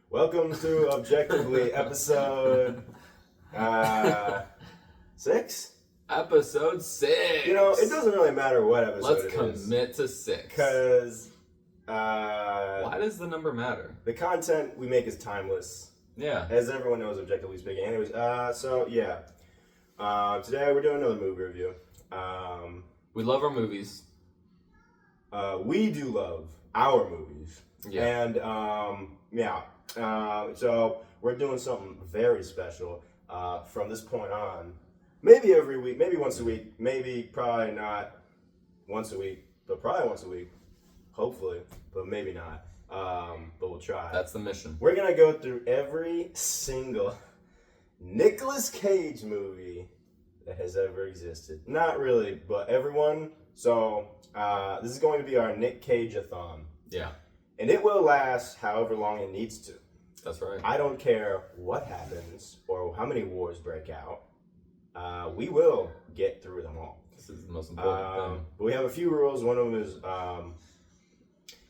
Welcome to Objectively episode 6? Episode 6. You know, it doesn't really matter what episode Let's it is. commit to 6. Because why does the number matter? the content we make is timeless. Yeah. As everyone knows, objectively speaking. Anyways, today we're doing another movie review. We love our movies. We do love our movies. Yeah. And, so we're doing something very special from this point on. Maybe every week, maybe once a week, maybe probably not once a week, but probably once a week. Hopefully, but maybe not. But we'll try. That's the mission. We're going to go through every single Nicolas Cage movie that has ever existed. Not really, but everyone. So, this is going to be our Nick Cage-Athon. Yeah. And it will last however long it needs to. That's right. I don't care what happens or how many wars break out. We will get through them all. This is the most important thing. But we have a few rules. One of them is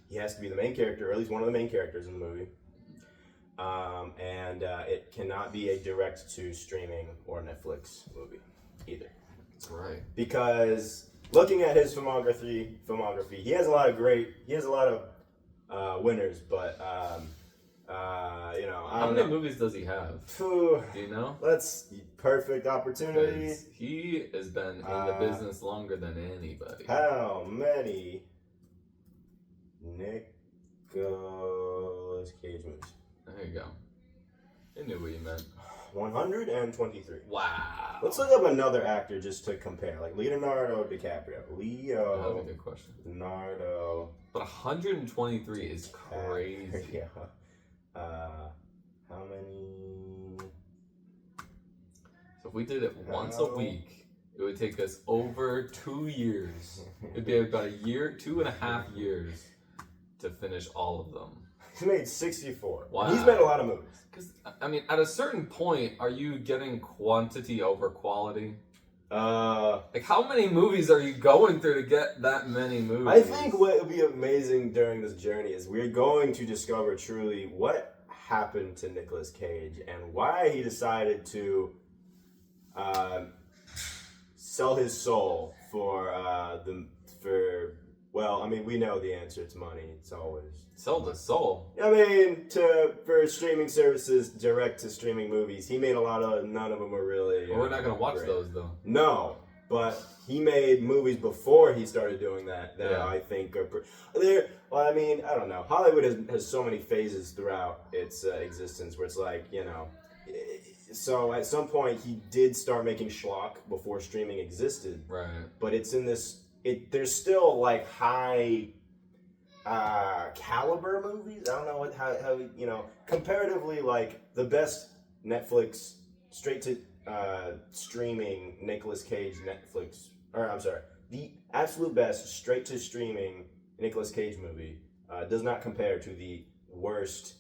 he has to be the main character, or at least one of the main characters in the movie. And it cannot be a direct-to-streaming or Netflix movie either. That's right. Because looking at his filmography, he has a lot of winners, but how many movies does he have? Do you know? That's perfect opportunity. 'Cause he has been in the business longer than anybody. How many Nicolas Cage movies? There you go. I knew what you meant. 123. Wow. Let's look up another actor just to compare, like Leonardo DiCaprio. That's a good question. Leonardo. But 123 is crazy. Yeah. How many? So if we did it once a week, it would take us over 2 years. It'd be about a year, 2.5 years to finish all of them. He's made 64. Wow. He's made a lot of movies. Because, I mean, at a certain point, are you getting quantity over quality? Like, how many movies are you going through to get that many movies? I think what will be amazing during this journey is we're going to discover truly what happened to Nicolas Cage and why he decided to sell his soul we know the answer. It's money. It's always sell the soul. I mean, for streaming services, direct to streaming movies, he made a lot of. None of them were really. Well, we're not gonna watch great. those though. No, but he made movies before he started doing that. I think are there. Well, I mean, I don't know. Hollywood has so many phases throughout its existence where it's like, So at some point he did start making schlock before streaming existed. Right. But it's in this. There's still like high caliber movies. I don't know how comparatively, like the best Netflix straight to streaming Nicolas Cage the absolute best straight to streaming Nicolas Cage movie does not compare to the worst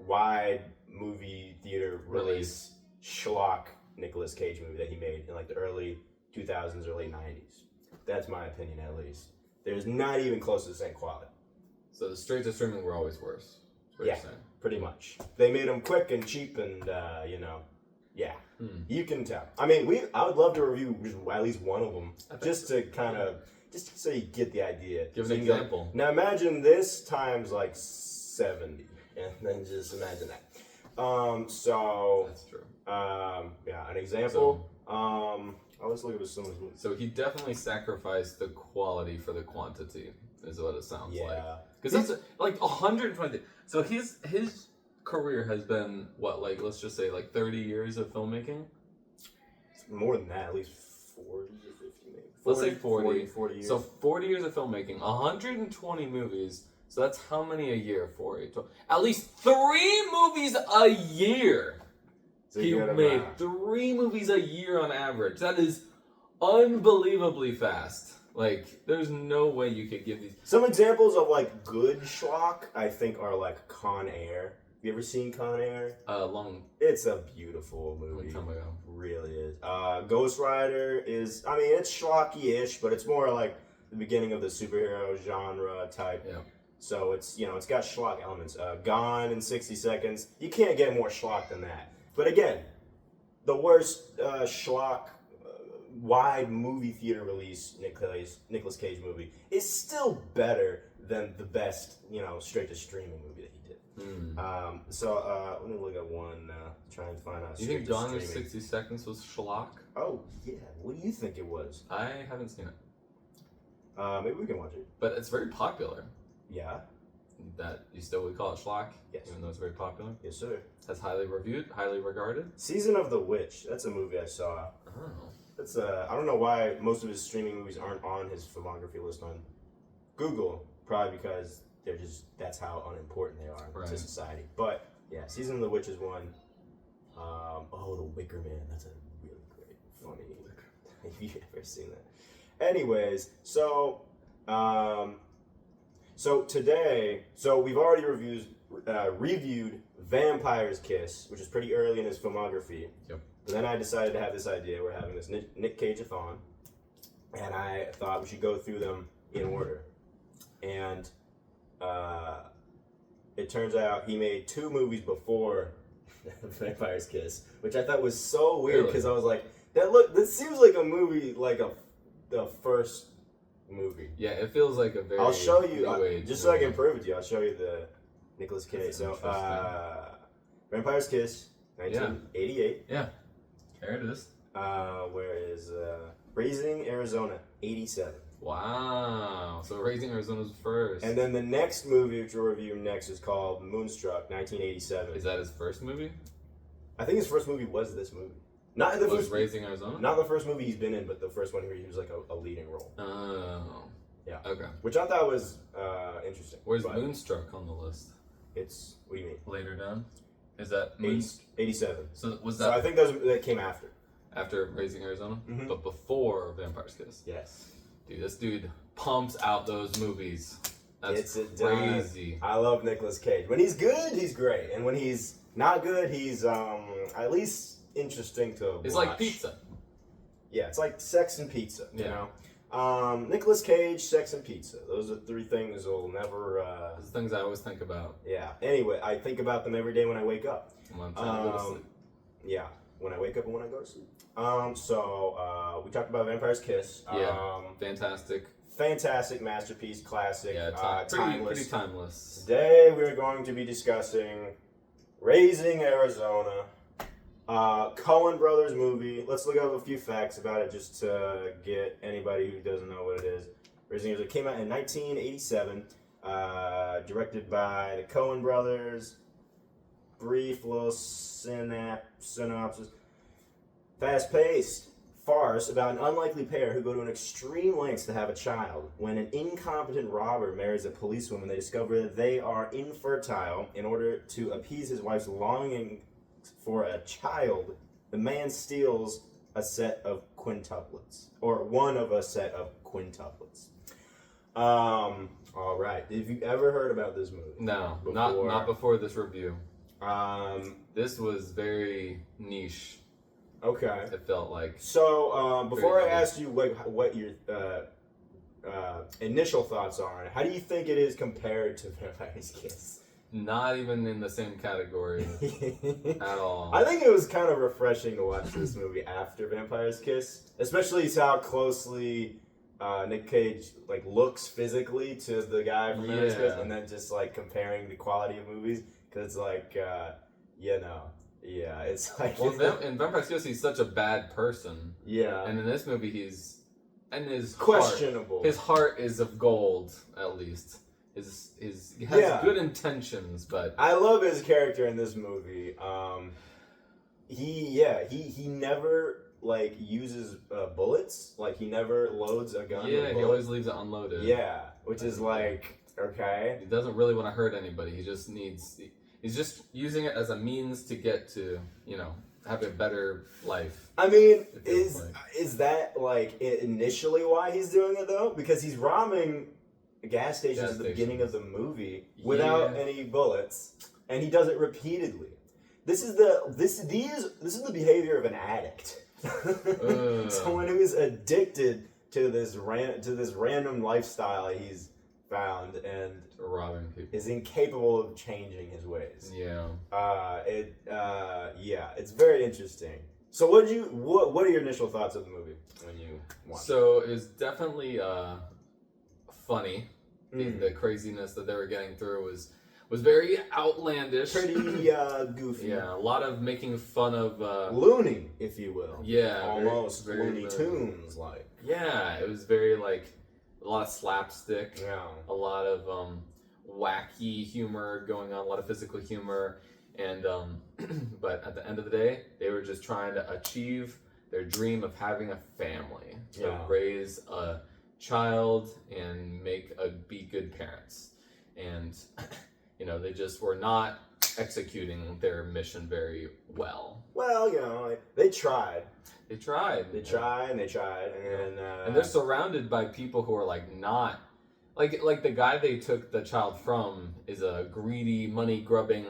wide movie theater release schlock Nicolas Cage movie that he made in like the early 2000s, early 90s. That's my opinion, at least. There's not even close to the same quality. So the straight to streaming were always worse. Yeah, pretty much. They made them quick and cheap, and you can tell. I mean, I would love to review at least one of them, just so you get the idea. Give an example. Now imagine this times like 70, and then just imagine that. That's true. An example. Let's look at some of his movies. So he definitely sacrificed the quality for the quantity, is what it sounds like. Because that's like 120. So his career has been what, like, let's just say like 30 years of filmmaking? More than that, at least 40 or 50 maybe. Let's say 40 years. So 40 years of filmmaking, 120 movies. So that's how many a year? 12. At least 3 movies a year. He made 3 movies a year on average. That is unbelievably fast. Like, there's no way you could give these. Some examples of like good schlock, I think, are like Con Air. Have you ever seen Con Air? It's a beautiful movie. Long time ago. Really is. Ghost Rider is. I mean, it's schlocky-ish, but it's more like the beginning of the superhero genre type. Yeah. So it's it's got schlock elements. Gone in 60 Seconds. You can't get more schlock than that. But again, the worst schlock wide movie theater release Nicolas Cage movie is still better than the best straight to streaming movie that he did. So let me look at one try and find out. You think Gone in 60 Seconds was schlock? Oh yeah. What do you think it was? I haven't seen it. Maybe we can watch it. But it's very popular. Yeah. That you still would call it schlock? Yes. Even though it's very popular? Yes, sir. That's highly reviewed, highly regarded? Season of the Witch. That's a movie I saw. Oh. That's I don't know why most of his streaming movies aren't on his filmography list on Google. Probably because that's how unimportant they are to society. But yeah, Season of the Witch is one. The Wicker Man. That's a really great, funny. Have you ever seen that? Anyways, so today, we've already reviewed Vampire's Kiss, which is pretty early in his filmography. Yep. But then I decided to have this idea. We're having this Nick Cage-Athon, and I thought we should go through them in order. And it turns out he made 2 movies before Vampire's Kiss, which I thought was so weird because I was like, this seems like a movie, like the first movie. Yeah, it feels like a very. I'll show you just so I movie. can prove it to you. I'll show you the Nicolas Cage. So, Vampire's Kiss, 1988. Yeah, there it is. Where is Raising Arizona, 87. Wow. So Raising Arizona's first. And then the next movie, which we'll review next, is called Moonstruck, 1987. Is that his first movie? I think his first movie was this movie. Not the was first. Raising Arizona? Not the first movie he's been in, but the first one where he was like a leading role. Oh. Yeah. Okay. Which I thought was interesting. Where's Moonstruck on the list? It's, what do you mean? Later down? Is that 87. So was that? So I think that came after. After Raising Arizona? Mm-hmm. But before Vampire's Kiss? Yes. Dude, this dude pumps out those movies. That's it's crazy. I love Nicolas Cage. When he's good, he's great. And when he's not good, he's at least interesting to watch. It's like pizza. Yeah, it's like sex and pizza, you know? Nicolas Cage, sex and pizza. Those are 3 things that'll never... Those things I always think about. Yeah. Anyway, I think about them every day when I wake up. When I'm trying to go to sleep. Yeah. When I wake up and when I go to sleep. We talked about Vampire's Kiss. Fantastic masterpiece, classic, timeless. Pretty timeless. Today we're going to be discussing Raising Arizona, Coen Brothers movie. Let's look up a few facts about it just to get anybody who doesn't know what it is. Raising Arizona came out in 1987, directed by the Coen Brothers. Brief little synopsis. Fast-paced farce about an unlikely pair who go to an extreme lengths to have a child. When an incompetent robber marries a policewoman, they discover that they are infertile. In order to appease his wife's longing for a child, the man steals a set of quintuplets, or one of a set of quintuplets. All right. Have you ever heard about this movie? No, not before this review. This was very niche. Okay. It felt like. So, before I ask you what your initial thoughts are on it, how do you think it is compared to Vampire's Kiss? Not even in the same category at all. I think it was kind of refreshing to watch this movie after Vampire's Kiss, especially how closely Nick Cage looks physically to the guy from Vampire's Kiss, and then just comparing the quality of movies, because it's yeah, it's like... Well, in Vampire's Kiss, he's such a bad person. Yeah. And in this movie, he's... And his questionable. His heart is of gold, at least. He has good intentions, but... I love his character in this movie. He never, uses bullets. He never loads a gun. Yeah, he always leaves it unloaded. Yeah, which is okay. He doesn't really want to hurt anybody. He just needs... He's just using it as a means to get to, have a better life. I mean, is that initially why he's doing it though? Because he's robbing gas stations at the beginning of the movie without any bullets, and he does it repeatedly. This is the behavior of an addict, someone who is addicted to this random lifestyle he's found, and robbing people. is incapable of changing his ways. Yeah. It's very interesting. So what are your initial thoughts of the movie when you watched it? So it's definitely funny. The craziness that they were getting through was very outlandish. Pretty goofy. Yeah, a lot of making fun of loony, if you will. Yeah, almost very Looney Tunes like. Yeah, it was very like a lot of slapstick. Yeah. A lot of wacky humor going on, a lot of physical humor, and but at the end of the day, they were just trying to achieve their dream of having a family, to raise a child and be good parents, and they just were not executing their mission very well. Well, they tried. They tried, and they're surrounded by people who are like not like the guy they took the child from is a greedy, money grubbing,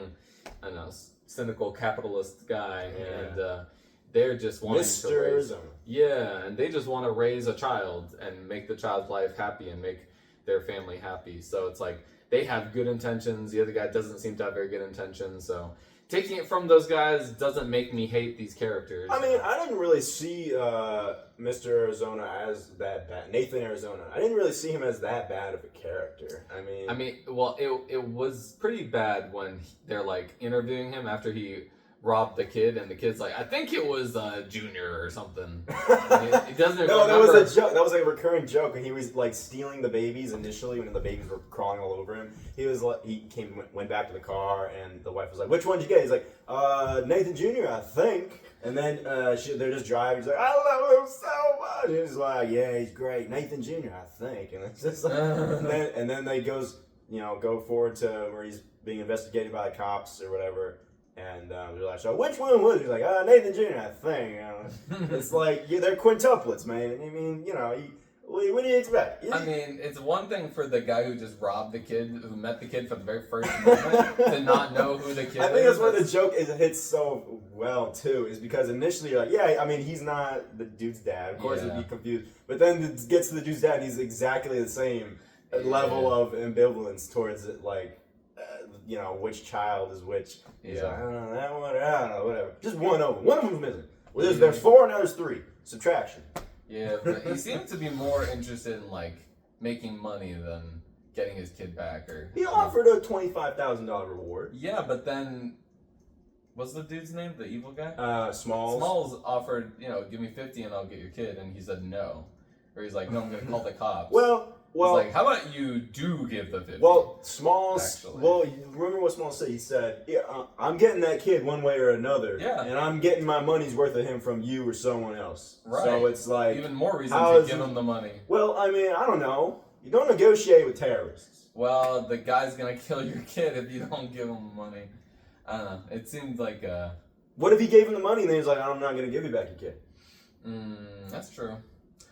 I don't know, cynical capitalist guy, and they're just wanting to raise. Yeah, and they just want to raise a child and make the child's life happy and make their family happy. So it's like they have good intentions. The other guy doesn't seem to have very good intentions. So taking it from those guys doesn't make me hate these characters. I mean, I didn't really see Mr. Arizona as that bad. Nathan Arizona. I didn't really see him as that bad of a character. I mean, well, it was pretty bad when they're like interviewing him after he robbed the kid, and the kid's like, I think it was Junior or something. He doesn't No, remember. that was a joke. That was a recurring joke. And he was like stealing the babies initially when the babies were crawling all over him. He was like, went back to the car, and the wife was like, "Which one did you get?" He's like, Nathan Jr., I think. And then they're just driving. He's like, "I love him so much." And he's like, "Yeah, he's great, Nathan Jr., I think." And it's just like, and then they go forward to where he's being investigated by the cops or whatever. And they're like, "So which one was it?" He's like, "Nathan Jr., I think." It's like, they're quintuplets, man. I mean, what do you expect? I mean, it's one thing for the guy who just robbed the kid, who met the kid for the very first moment, to not know who the kid is. I think that's why the joke hits so well, too, is because initially you're like, yeah, I mean, he's not the dude's dad. Of course, he'd be confused. But then it gets to the dude's dad, and he's exactly the same level of ambivalence towards it, like, which child is which. He's like, I don't know, that one, I don't know, whatever. Just one of them. One of them's missing. Well, there's 4 and there's 3. Subtraction. Yeah, but he seemed to be more interested in, like, making money than getting his kid back. He offered a $25,000 reward. Yeah, but then, what's the dude's name, the evil guy? Smalls. Smalls offered, give me 50 and I'll get your kid, and he said no. Or he's like, no, I'm going to call the cops. Well, he's like, how about you do give the 50? Well, Smalls. Actually. Well, remember what Smalls said? He said, "Yeah, I'm getting that kid one way or another. Yeah. And I'm getting my money's worth of him from you or someone else." Right. So it's like even more reason to give him the money. Well, I mean, I don't know. You don't negotiate with terrorists. Well, the guy's gonna kill your kid if you don't give him the money. I don't know. It seemed like What if he gave him the money and then he's like, "I'm not gonna give you back your kid"? That's true.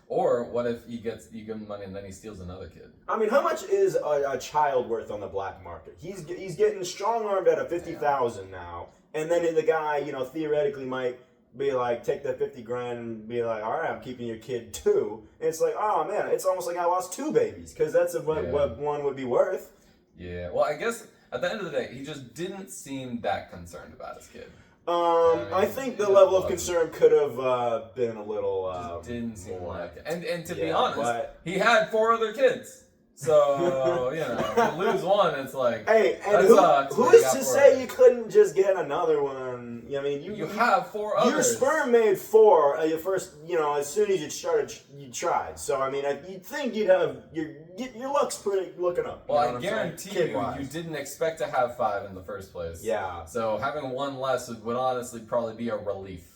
Or what if you give him money and then he steals another kid? I mean, how much is a child worth on the black market? He's getting strong armed at a $50,000 now, and then the guy, theoretically might be like, take that $50,000 and be like, all right, I'm keeping your kid too. And it's like, oh man, it's almost like I lost 2 babies because that's what one would be worth. Yeah. Well, I guess at the end of the day, he just didn't seem that concerned about his kid. I think the level of concern could have been a little just didn't seem more. like it. And to be honest, he had 4 other kids. So, to lose one, it's like, hey, and who is to say you couldn't just get another one? I mean, you have 4 others. Your sperm made 4 your first, as soon as you started, you tried. So, I mean, you'd think you'd have, your luck's looking up. Well, I guarantee you didn't expect to have 5 in the first place. Yeah. So, having 1 less would honestly probably be a relief.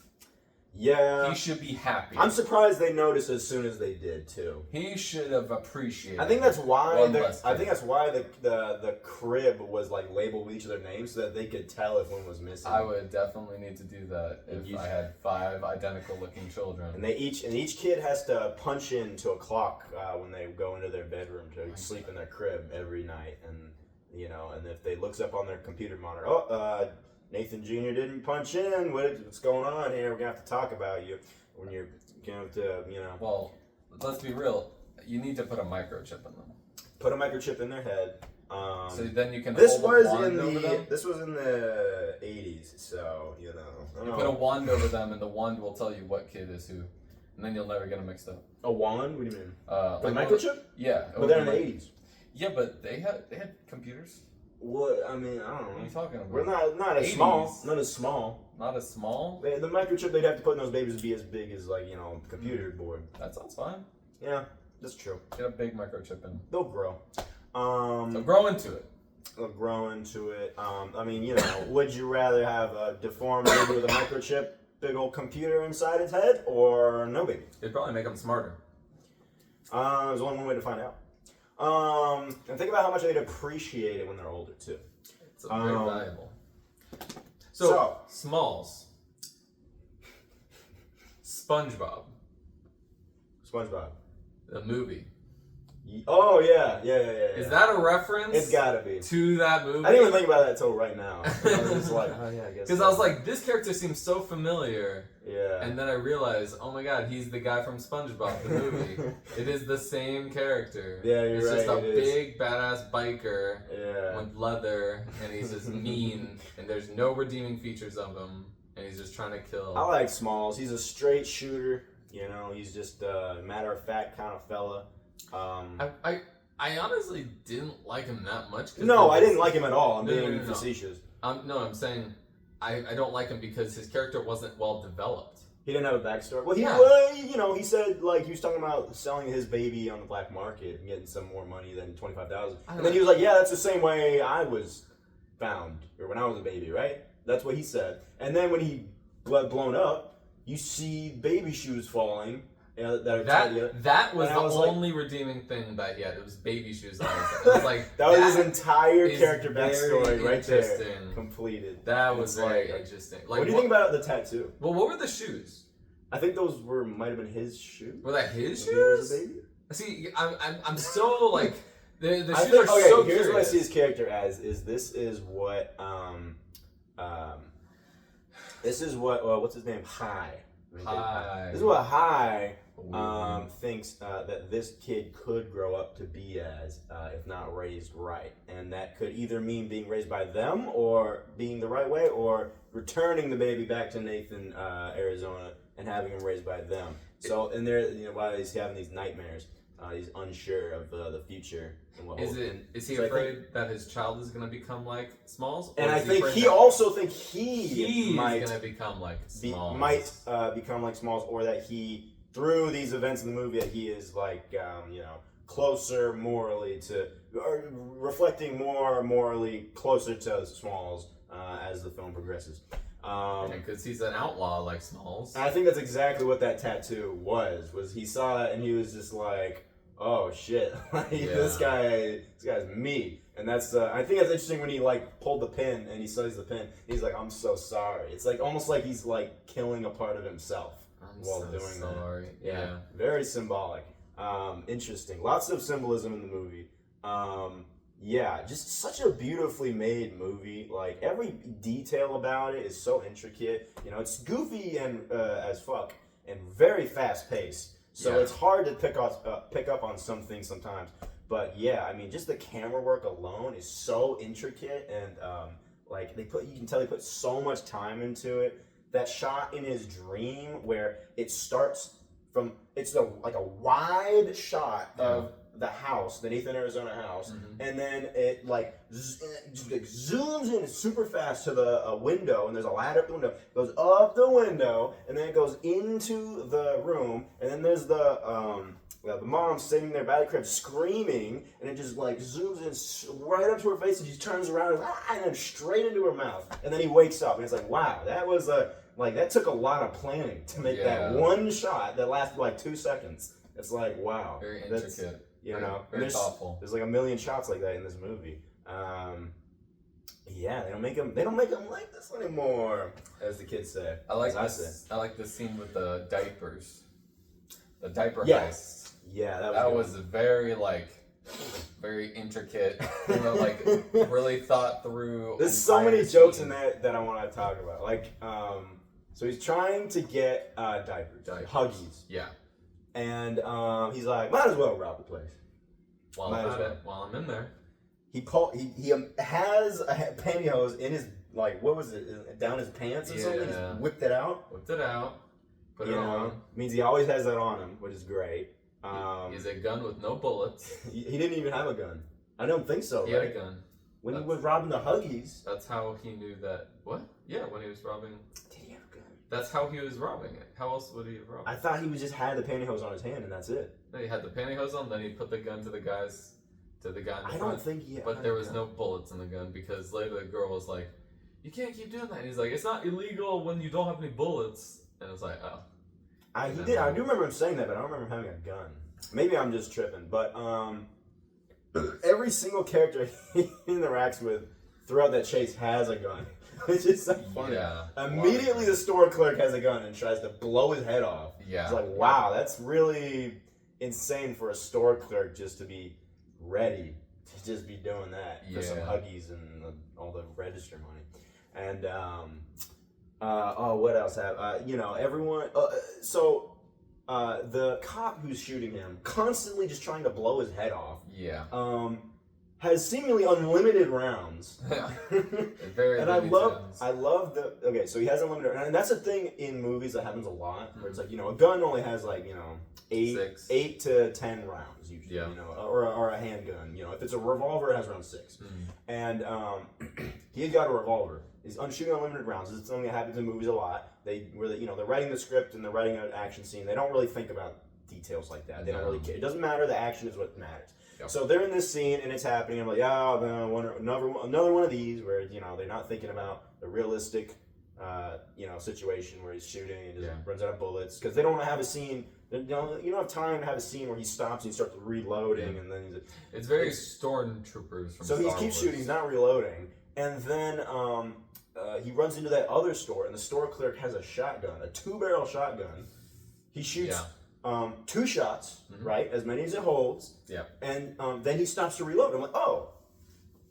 Yeah. He should be happy. I'm surprised they noticed as soon as they did too. He should have appreciated. I think that's why the the crib was like labeled with each of their names so that they could tell if one was missing. I would definitely need to do that if I had 5 identical looking children. And each kid has to punch into a clock when they go into their bedroom to sleep in their crib every night, and and if they looks up on their computer monitor, Nathan Jr. didn't punch in. What's going on here? We're going to have to talk about you when you're going to, Well, let's be real. You need to put a microchip in them. Put a microchip in their head. So then you can This hold was a wand in over them. this was in the 80s, so you know. You put a wand over them, and the wand will tell you what kid is who, and then you'll never get them mixed up. A wand? What do you mean? Like a microchip? Yeah, but they're in the 80s. Yeah, but they had computers. What? I mean, I don't know. What are you talking about? We're not as 80s. small. Not as small. Not as small? The microchip they'd have to put in those babies would be as big as, like, computer board. That sounds fine. Yeah, that's true. Get a big microchip in. They'll grow. They'll grow into it. They'll grow into it. I mean, would you rather have a deformed baby with a microchip, big old computer inside its head, or no baby? It'd probably make them smarter. There's only one way to find out. And think about how much they'd appreciate it when they're older, too. It's very valuable. So, Smalls. SpongeBob. The movie. Oh, yeah. Is that a reference? It's gotta be. To that movie? I didn't even think about that until right now. I was just like, oh, yeah, I guess. Because I was like, this character seems so familiar. Yeah. And then I realized, oh my god, he's the guy from SpongeBob, the movie. It is the same character. Yeah, you're right. It's just a big, badass biker with Yeah. leather, and he's just mean, and there's no redeeming features of him, and he's just trying to kill. I like Smalls. He's a straight shooter. He's just a matter-of-fact kind of fella. I honestly didn't like him that much. No, I didn't like him at all. I'm No, being no. facetious. No, I'm saying I don't like him because his character wasn't well developed. He didn't have a backstory. Well, he said, like, he was talking about selling his baby on the black market and getting some more money than $25,000. And then he was like, yeah, that's the same way I was found, or when I was a baby, right? That's what he said. And then when he got blown up, you see baby shoes falling. That was the only redeeming thing that he had. It was baby shoes on his head. It was like that was his entire character very backstory right there. interesting. Completed. That was very interesting. Like, what do you think about the tattoo? Well, what were the shoes? I think those might have been his shoes. Were that his When he was shoes? a baby? See, I'm so like the I shoes think, are so here's curious. what I see his character as this is what what's his name? High. This is what High thinks that this kid could grow up to be as, if not raised right. And that could either mean being raised by them or being the right way, or returning the baby back to Nathan, Arizona, and having him raised by them. So, and there, while he's having these nightmares, he's unsure of the future. And what Is he afraid that his child is going to become like Smalls? And I think he also thinks he might going to become like Smalls. Become like Smalls, or that he, through these events in the movie, that he is like, closer morally to, or reflecting more morally closer to Smalls as the film progresses. Because he's an outlaw like Smalls. And I think that's exactly what that tattoo was he saw that and he was just like, oh shit, this guy's me. And that's I think that's interesting when he like pulled the pin and he studies the pin. He's like, I'm so sorry. It's like almost like he's like killing a part of himself while doing sorry. that. Yeah, very symbolic. Interesting. Lots of symbolism in the movie. Yeah, just such a beautifully made movie. Like every detail about it is so intricate. It's goofy and as fuck and very fast paced. So it's hard to pick up on some things sometimes. But yeah, I mean, just the camera work alone is so intricate, and you can tell they put so much time into it. That shot in his dream where it starts from, it's like a wide shot of the house, the Nathan, Arizona house, and then it zooms in super fast to the window, and there's a ladder up the window. It goes up the window, and then it goes into the room, and then there's the mom sitting there by the crib screaming, and it just like zooms in right up to her face, and she turns around and then straight into her mouth, and then he wakes up, and it's like, wow, that was that took a lot of planning to make that one shot that lasted like 2 seconds. It's like, wow, very intricate. Very thoughtful. There's like a million shots like that in this movie. They don't make them like this anymore, as the kids say. I like the scene with the diapers, the diaper heist. Yeah, that was very very intricate. Really thought through. There's so many jokes in that I want to talk about. So he's trying to get diapers, Huggies. Yeah. And he's like, might as well rob the place. While I'm in there. he has a pantyhose in his, like, what was it, down his pants or something. He whipped it out. Put it on. Means he always has that on him, which is great. He has a gun with no bullets. He didn't even have a gun. I don't think so. He had a gun. When he was robbing the Huggies. That's how he knew that. What? Yeah, when he was robbing. Did he have a gun? That's how he was robbing it. How else would he have robbed it? I thought he just had the pantyhose on his hand and that's it. No, he had the pantyhose on, then he put the gun to the guy in the front. I don't think he had. But there was no bullets in the gun because later the girl was like, "You can't keep doing that." And he's like, "It's not illegal when you don't have any bullets." And it's like, oh. I do remember him saying that, but I don't remember having a gun. Maybe I'm just tripping, but every single character he interacts with throughout that chase has a gun, which is so funny. Yeah. Immediately the store clerk has a gun and tries to blow his head off. Yeah. It's like, wow, that's really insane for a store clerk just to be ready to just be doing that for some Huggies and all the register money. And what else have everyone? The cop who's shooting him, constantly just trying to blow his head off. Yeah. Has seemingly unlimited rounds. Very. And I love the. Okay, so he has unlimited, and that's a thing in movies that happens a lot, where it's like, a gun only has like, 8 to 10 rounds usually. Yeah. Or a handgun. If it's a revolver, it has around 6. And he got a revolver. He's shooting unlimited rounds. It's something that happens in movies a lot. They're writing the script and they're writing an action scene. They don't really think about details like that. They don't really care. It doesn't matter. The action is what matters. Yep. So they're in this scene and it's happening. I'm like, another one of these where they're not thinking about the realistic, situation where he's shooting and just runs out of bullets because they don't want to have a scene. You don't have time to have a scene where he stops and he starts reloading and then it's very stormtroopers from So Star he keeps shooting. He's not reloading, and then he runs into that other store, and the store clerk has a shotgun, a 2-barrel shotgun. He shoots 2 shots, right, as many as it holds. Yeah. And then he stops to reload. I'm like, oh,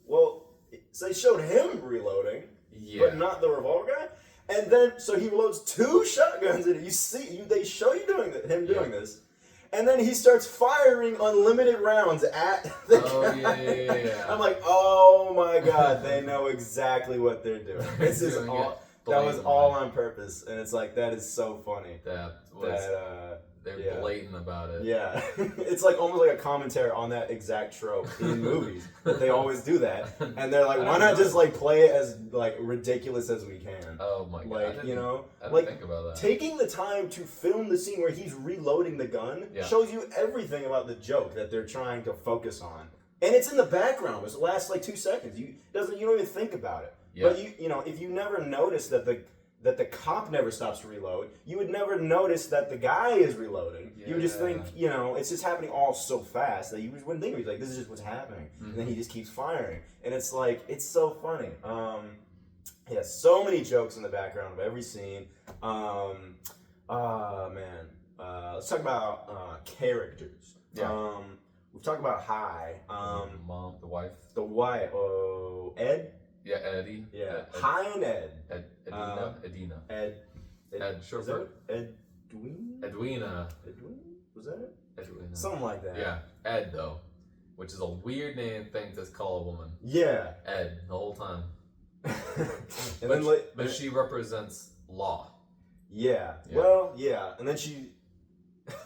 well, so they showed him reloading, but not the revolver guy. And then so he reloads 2 shotguns, and they show you him doing this. And then he starts firing unlimited rounds at the guy. Yeah. I'm like, oh my god, they know exactly what they're doing. This is all. That was all on purpose, and it's like that is so funny. They're blatant about it. Yeah, it's like almost like a commentary on that exact trope in movies. That they always do that, and they're like, why not just like play it as like ridiculous as we can? Oh my god! Like I didn't think about that. Taking the time to film the scene where he's reloading the gun shows you everything about the joke that they're trying to focus on, and it's in the background. It lasts like 2 seconds. You don't even think about it. Yeah. But if you never notice that the cop never stops to reload, you would never notice that the guy is reloading. Yeah. You would just think, it's just happening all so fast that you wouldn't think of it. Like, this is just what's happening. And then he just keeps firing. And it's like, it's so funny. So many jokes in the background of every scene. Let's talk about characters. Yeah. We've talked about High. Mom, the wife. Ed? Yeah, Eddie. Yeah, High and Ed. Edina. Ed, short for Edwina. Was that it? Edwina. Something like that. Yeah, Ed though, which is a weird name thing to call a woman. Yeah. Ed the whole time. But she represents law. Yeah. Well, yeah, and then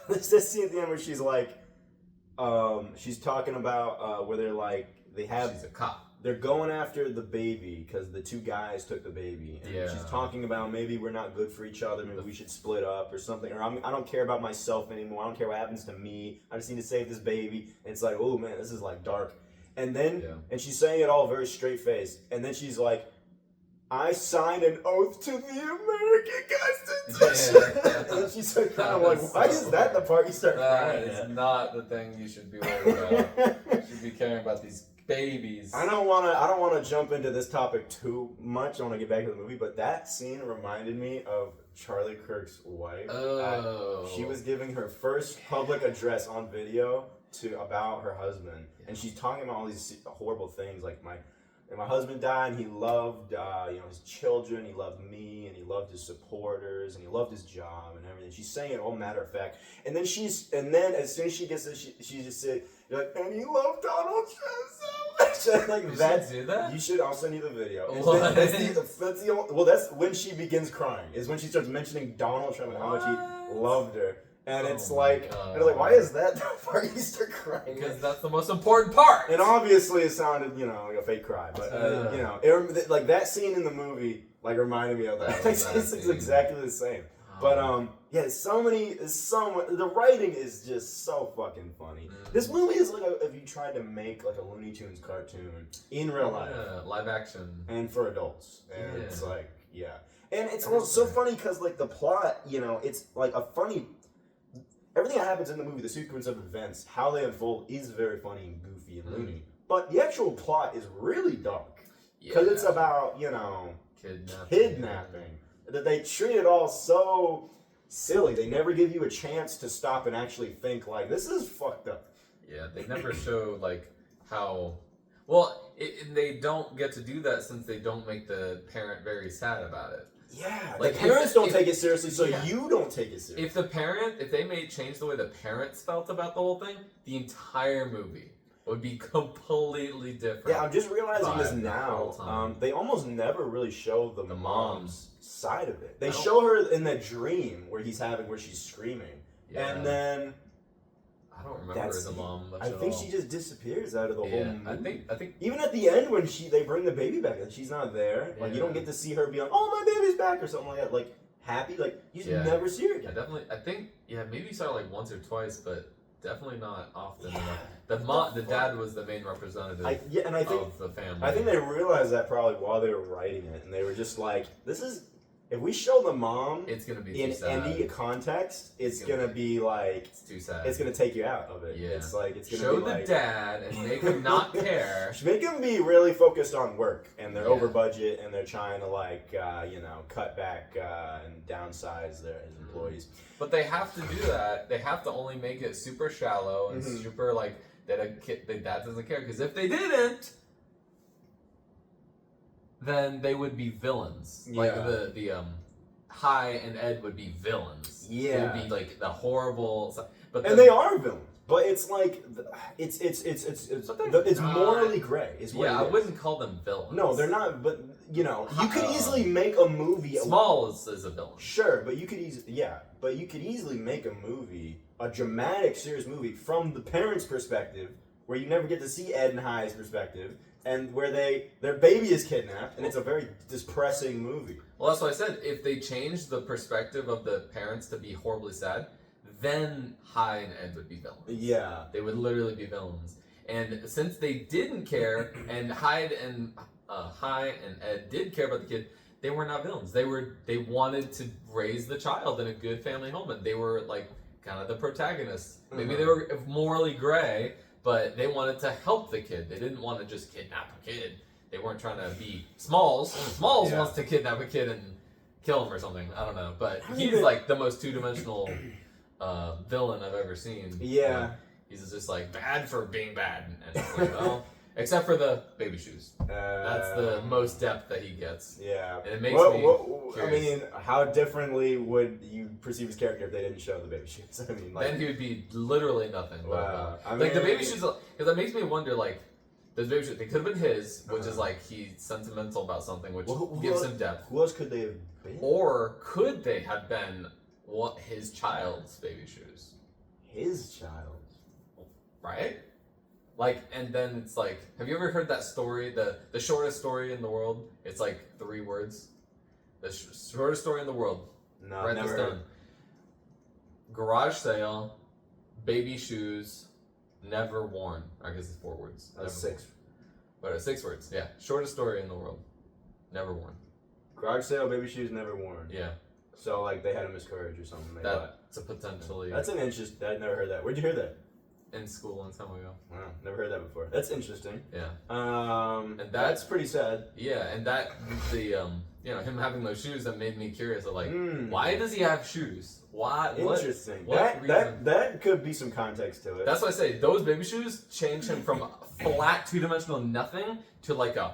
there's this scene at the end where she's like, she's talking about where she's a cop. They're going after the baby because the 2 guys took the baby. And she's talking about maybe we're not good for each other. Maybe we should split up or something. Or I don't care about myself anymore. I don't care what happens to me. I just need to save this baby. And it's like, oh man, this is like dark. And then, and she's saying it all very straight faced. And then she's like, I signed an oath to the American Constitution. And then she starts crying. I'm like, why is that the part you start crying? That is not the thing you should be worried about. You should be caring about these babies. I don't want to jump into this topic too much. I want to get back to the movie, but that scene reminded me of Charlie Kirk's wife. Oh. She was giving her first public address on video about her husband, and she's talking about all these horrible things like And my husband died, and he loved, his children. He loved me, and he loved his supporters, and he loved his job and everything. She's saying it all matter of fact. And then as soon as she gets this, she just said, "You're like, and you love Donald Trump so much." Like you that. should do that. You should. I'll send you the video. What? That's the only, well, that's when she begins crying. Is when she starts mentioning Donald Trump and how much he loved her. And it's like, and they're like, why is that the part you start crying? Because that's the most important part. And obviously it sounded, like a fake cry. But, like that scene in the movie, like, reminded me of that. It's exactly the same. But, the writing is just so fucking funny. This movie is like if you tried to make like a Looney Tunes cartoon in real life. Live action. And for adults. And it's like, And it's also so funny because, like, the plot, it's like a funny... Everything that happens in the movie, the sequence of events, how they unfold is very funny and goofy and loony. But the actual plot is really dark. Because it's about, kidnapping. That they treat it all so silly. They never give you a chance to stop and actually think, like, this is fucked up. Yeah, they never show, like, how... Well, they don't get to do that since they don't make the parent very sad about it. Yeah, like the parents don't take it seriously, so you don't take it seriously. If they made change the way the parents felt about the whole thing, the entire movie would be completely different. Yeah, I'm just realizing this now. They almost never really show the mom's side of it. They show her in that dream where she's screaming, and then I don't remember the mom much I think she just disappears out of the whole movie. I think even at the end when they bring the baby back, she's not there. Like you don't get to see her be like, "Oh, my baby's back" or something like that. Like happy, like you just never see her again. I think maybe you saw her like once or twice, but definitely not often enough. The dad was the main representative of the family. I think they realized that probably while they were writing it, and they were just like, "This is." If we show the mom, it's gonna be in too sad. any context, it's gonna be like it's too sad. It's gonna take you out of it. Yeah. It's like it's gonna show be the like, dad and make him not care. Make him be really focused on work, and they're over budget, and they're trying to cut back and downsize his employees. But they have to do that. They have to only make it super shallow and super like that. The dad doesn't care, because if they didn't, then they would be villains. Yeah. Like the Hi and Ed would be villains. Yeah. They would be like the horrible. And they are villains. But it's like it's morally gray. I wouldn't call them villains. No, they're not. But you could easily make a movie. Smalls is a villain. Sure, but you could easily make a movie, a dramatic, serious movie from the parents' perspective, where you never get to see Ed and Hi's perspective, and where their baby is kidnapped, and it's a very depressing movie. Well, that's what I said. If they changed the perspective of the parents to be horribly sad, then Hi and Ed would be villains. Yeah. They would literally be villains. And since they didn't care, and Hi and Ed did care about the kid, they were not villains. They wanted to raise the child in a good family home, and they were like kind of the protagonists. Maybe they were morally gray, but they wanted to help the kid. They didn't want to just kidnap a kid. They weren't trying to be Smalls. Smalls wants to kidnap a kid and kill him or something. I don't know. But he's like the most two-dimensional villain I've ever seen. Yeah. Like, he's just like bad for being bad. And it's like, well, except for the baby shoes. That's the most depth that he gets. Yeah. And it makes me curious. I mean, how differently would you perceive his character if they didn't show the baby shoes? I mean, like, then he would be literally nothing. Wow. Like the baby shoes, because that makes me wonder, like, those baby shoes, they could have been his, which is like he's sentimental about something, which gives him depth. Who else could they have been? Or could they have been his child's baby shoes? His child? Right? Like, and then it's like, have you ever heard that story, the shortest story in the world? It's like 3 words. The shortest story in the world. No, Write never this down. Garage sale, baby shoes, never worn. I guess it's 4 words. That's 6. But 6 words, yeah. Shortest story in the world. Never worn. Garage sale, baby shoes, never worn. Yeah. So, like, they had a miscarriage or something. That's a potentially... That's an interest. I'd never heard that. Where'd you hear that? In school one time ago. Wow, never heard that before. That's interesting. Yeah. And that's pretty sad. Yeah, and that, him having those shoes, that made me curious of, like, why does he have shoes? Why? Interesting. What reason? That could be some context to it. That's why I say, those baby shoes change him from flat, 2-dimensional nothing to, like, a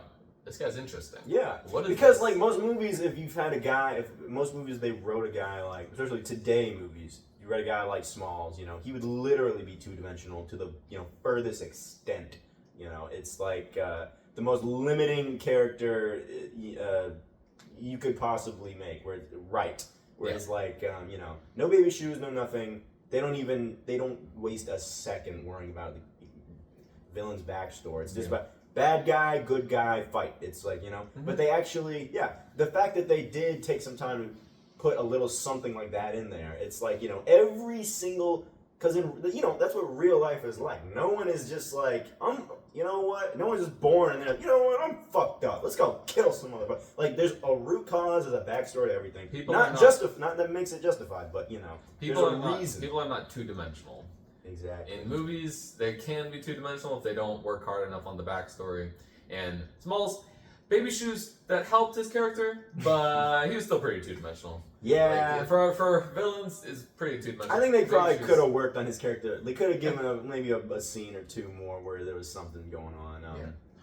this guy's interesting. Yeah, what is because this? like most movies, if you've had a guy, if most movies they wrote a guy like, especially today movies, you read a guy like Smalls, you know, he would literally be two-dimensional to the furthest extent. You know, it's like the most limiting character you could possibly make. Where it's like no baby shoes, no nothing. They don't waste a second worrying about the villain's backstory. It's just about bad guy, good guy, fight. It's like, but they actually, the fact that they did take some time to put a little something like that in there. It's like, every single, because that's what real life is like. No one is just like, no one's just born and they're like, I'm fucked up. Let's go kill some motherfucker. Like, there's a root cause, there's a backstory to everything. Not that makes it justified, but, there's a reason. People are not two-dimensional. Exactly. In movies, they can be two-dimensional if they don't work hard enough on the backstory. And Smalls, baby shoes, that helped his character, but he was still pretty two-dimensional. Yeah. Like, for villains, is pretty two-dimensional. I think they probably could have worked on his character. They could have given maybe a scene or two more where there was something going on.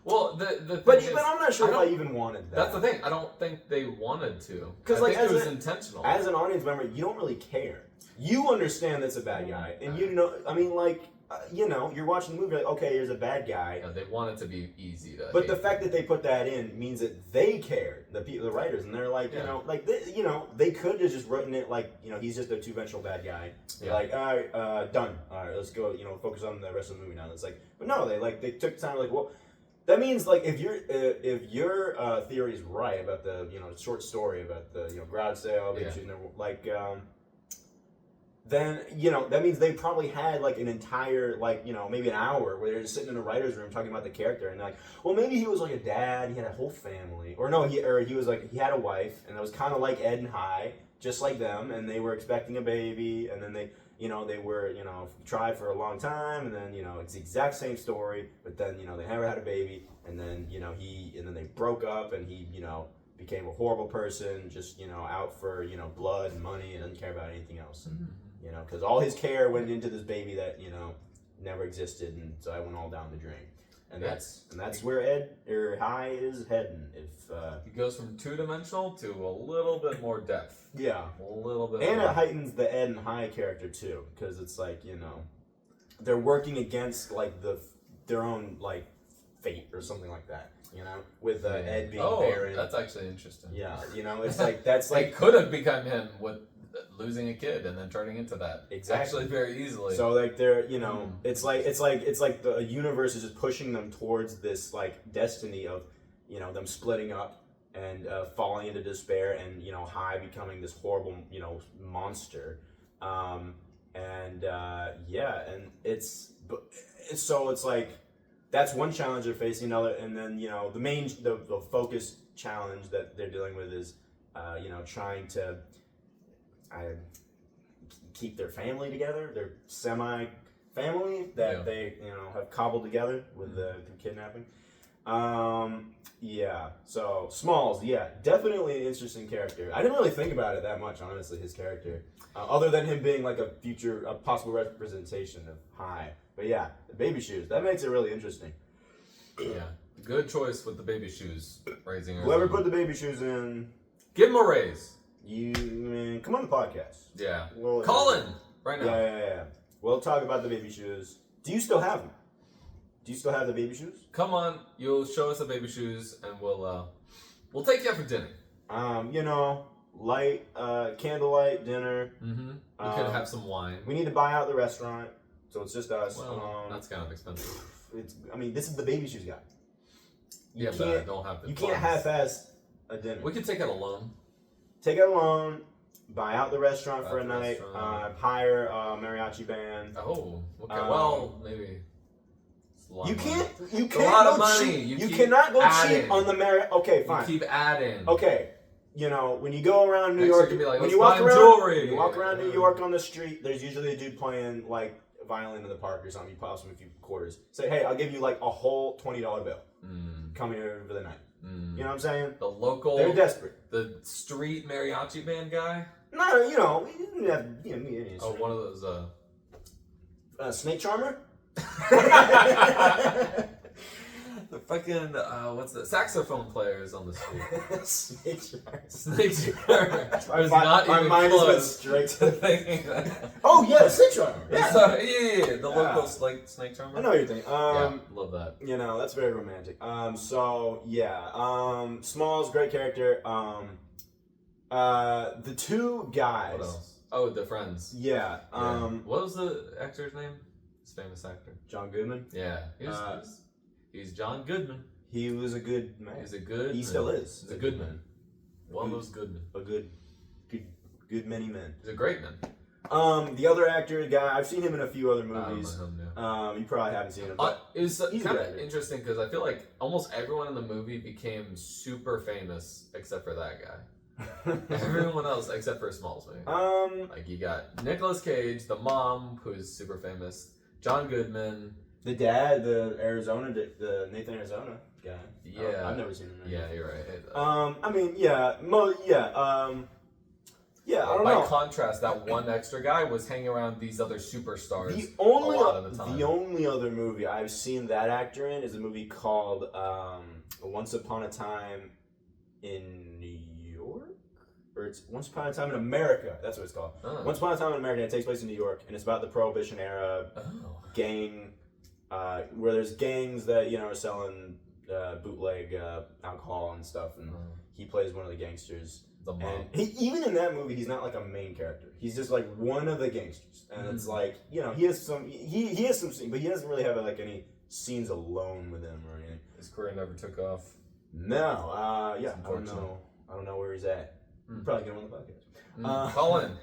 Well, the thing but is, I'm not sure if I even wanted that. That's the thing. I don't think they wanted to. Because I think it was intentional. As an audience member, you don't really care. You understand that's a bad guy, and you're watching the movie like, okay, here's a bad guy. Yeah, they want it to be easy to. But the fact that they put that in means that they care, the writers, and they're like, they could have just written it like, he's just a two-dimensional bad guy. They're like, all right, done. All right, let's go. Focus on the rest of the movie now. It's like, but no, they took time. Like, well, that means like if your theory is right about the short story about the garage sale, then that means they probably had like an entire maybe an hour where they're just sitting in a writer's room talking about the character, and they're like, well, maybe he was like a dad, he had a whole family, or no, he was like, he had a wife, and it was kind of like Ed and High, just like them, and they were expecting a baby, and then they were tried for a long time, and then it's the exact same story, but then they never had a baby, and then they broke up, and he became a horrible person, just out for blood and money, and didn't care about anything else. And, because all his care went into this baby that never existed, and so I went all down the drain. And that's where Ed or High is heading. If he goes from two-dimensional to a little bit more depth. Yeah, a little bit. And it heightens the Ed and High character too, because it's like they're working against like their own like fate or something like that. With Ed being barren. That's actually interesting. Yeah, it's like that's like it could have become him with losing a kid and then turning into that. Exactly. Actually, very easily. So like they're it's like the universe is just pushing them towards this like destiny of them splitting up and falling into despair, and High becoming this horrible monster, and it's like that's one challenge they're facing. Another, and then the focus challenge that they're dealing with is trying to keep their family together, their semi-family that they have cobbled together with the kidnapping. So Smalls, definitely an interesting character. I didn't really think about it that much, honestly, his character, other than him being like a possible representation of High. But the baby shoes, that makes it really interesting. Yeah, good choice with the baby shoes. Raising whoever put the baby shoes in, give him a raise. Come on the podcast. Yeah. We'll call in right now. Yeah. We'll talk about the baby shoes. Do you still have them? Do you still have the baby shoes? Come on, you'll show us the baby shoes, and we'll take you out for dinner. Light candlelight dinner. Mm-hmm. We could have some wine. We need to buy out the restaurant, so it's just us. Well, that's kind of expensive. This is the baby shoes guy. But I don't have the. You can't half-ass a dinner. We could take it alone. Take it alone. Buy out the restaurant for a night. Hire a mariachi band. Oh, okay. Well, maybe. You can't. You can't. A lot of money. Cheap. You cannot go cheap on the mariachi. Okay, fine. You keep adding. Okay. When you go around New York, like, when you walk around New York on the street, there's usually a dude playing like violin in the park or something. You pass him a few quarters. Say, hey, I'll give you like a whole $20 bill. Come here for the night. You know what I'm saying? The local. They're desperate. The street mariachi band guy. No, you didn't have one of those. Snake Charmer. The fucking what's the saxophone players on the street? Snake charmer. Snake charmer. My mind is went straight to thinking that. Oh yeah, the snake charmer. Yeah. Yeah. The local snake charmer. I know what you're thinking. Love that. You know, that's very romantic. So yeah. Smalls, great character. The two guys. What else? Oh, the friends. Yeah. What was the actor's name? His famous actor. John Goodman. Yeah. He's John Goodman. He was a good man. He's a good. He still is. He's a good man. One of those good men. A good many men. He's a great man. The other actor, guy, I've seen him in a few other movies. I don't know him, You probably haven't seen him. It was he's kind of interesting because I feel like almost everyone in the movie became super famous except for that guy. Everyone else except for Smalls, maybe. Like you got Nicolas Cage, the mom, who's super famous. John Goodman. The dad, the Nathan Arizona guy. Yeah. I've never seen him. Yeah, you're right. I mean, yeah, yeah, I don't know. By contrast, that one extra guy was hanging around these other superstars a lot of the time. The only other movie I've seen that actor in is a movie called Once Upon a Time in New York? Or it's Once Upon a Time in America. That's what it's called. Oh. Once Upon a Time in America. It takes place in New York, and it's about the Prohibition era gang, where there's gangs that are selling bootleg alcohol and stuff, and he plays one of the gangsters. And even in that movie, he's not like a main character. He's just like one of the gangsters, and it's like he has some scenes, but he doesn't really have like any scenes alone with him or anything. His career never took off. No, yeah, I don't know where he's at. Probably get him on the podcast. Call in.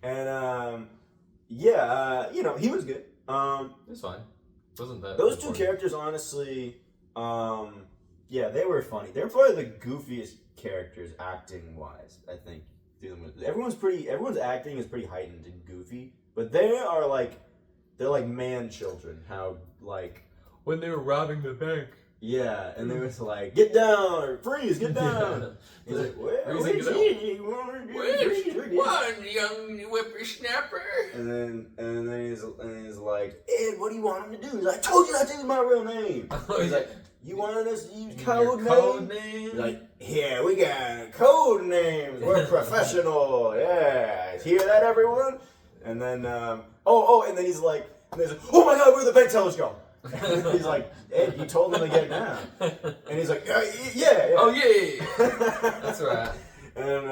And he was good. It's fine. Wasn't that those two characters, honestly, they were funny. They're probably the goofiest characters acting wise, I think. Everyone's acting is pretty heightened and goofy, but they're like man children. How like when they were robbing the bank. Yeah, and they was like, get down or freeze, get down. He's like, which one, young whippersnapper? And then he's like, Ed, what do you want him to do? He's like, I told you not to use my real name. He's like, you wanted us to use code name? He's like, yeah, we got code names. We're professional. Yeah, hear that, everyone? And then, and then he's like, oh my God, where'd the bank tellers go? He's like, Ed, you told him to get down. And he's like, yeah. Oh, yeah. That's right. And,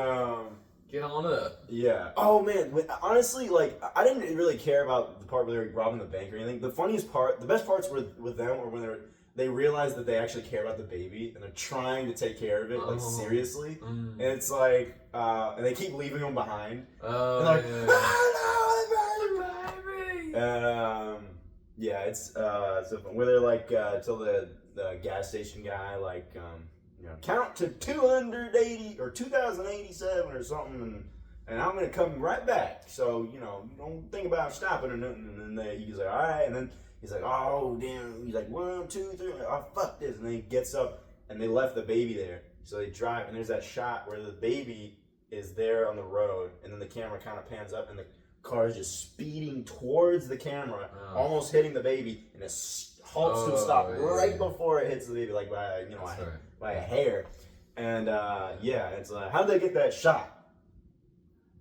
get on up. Yeah. Oh, man. Honestly, like, I didn't really care about the part where they were robbing the bank or anything. The best parts were with them were when they realized that they actually care about the baby and they're trying to take care of it, like, seriously. And it's like, and they keep leaving them behind. Oh, and they're like, oh, no, and, yeah, it's so where they're like till the gas station guy like count to 280 or 2087 or something, and I'm gonna come right back. So don't think about stopping or nothing. And then he's like, all right, and then he's like, oh damn, he's like 1, 2, 3, oh fuck this, and then he gets up and they left the baby there, so they drive and there's that shot where the baby is there on the road, and then the camera kind of pans up and the car is just speeding towards the camera, almost hitting the baby, and it halts to a stop right before it hits the baby, like by a hair. And it's like, how'd they get that shot?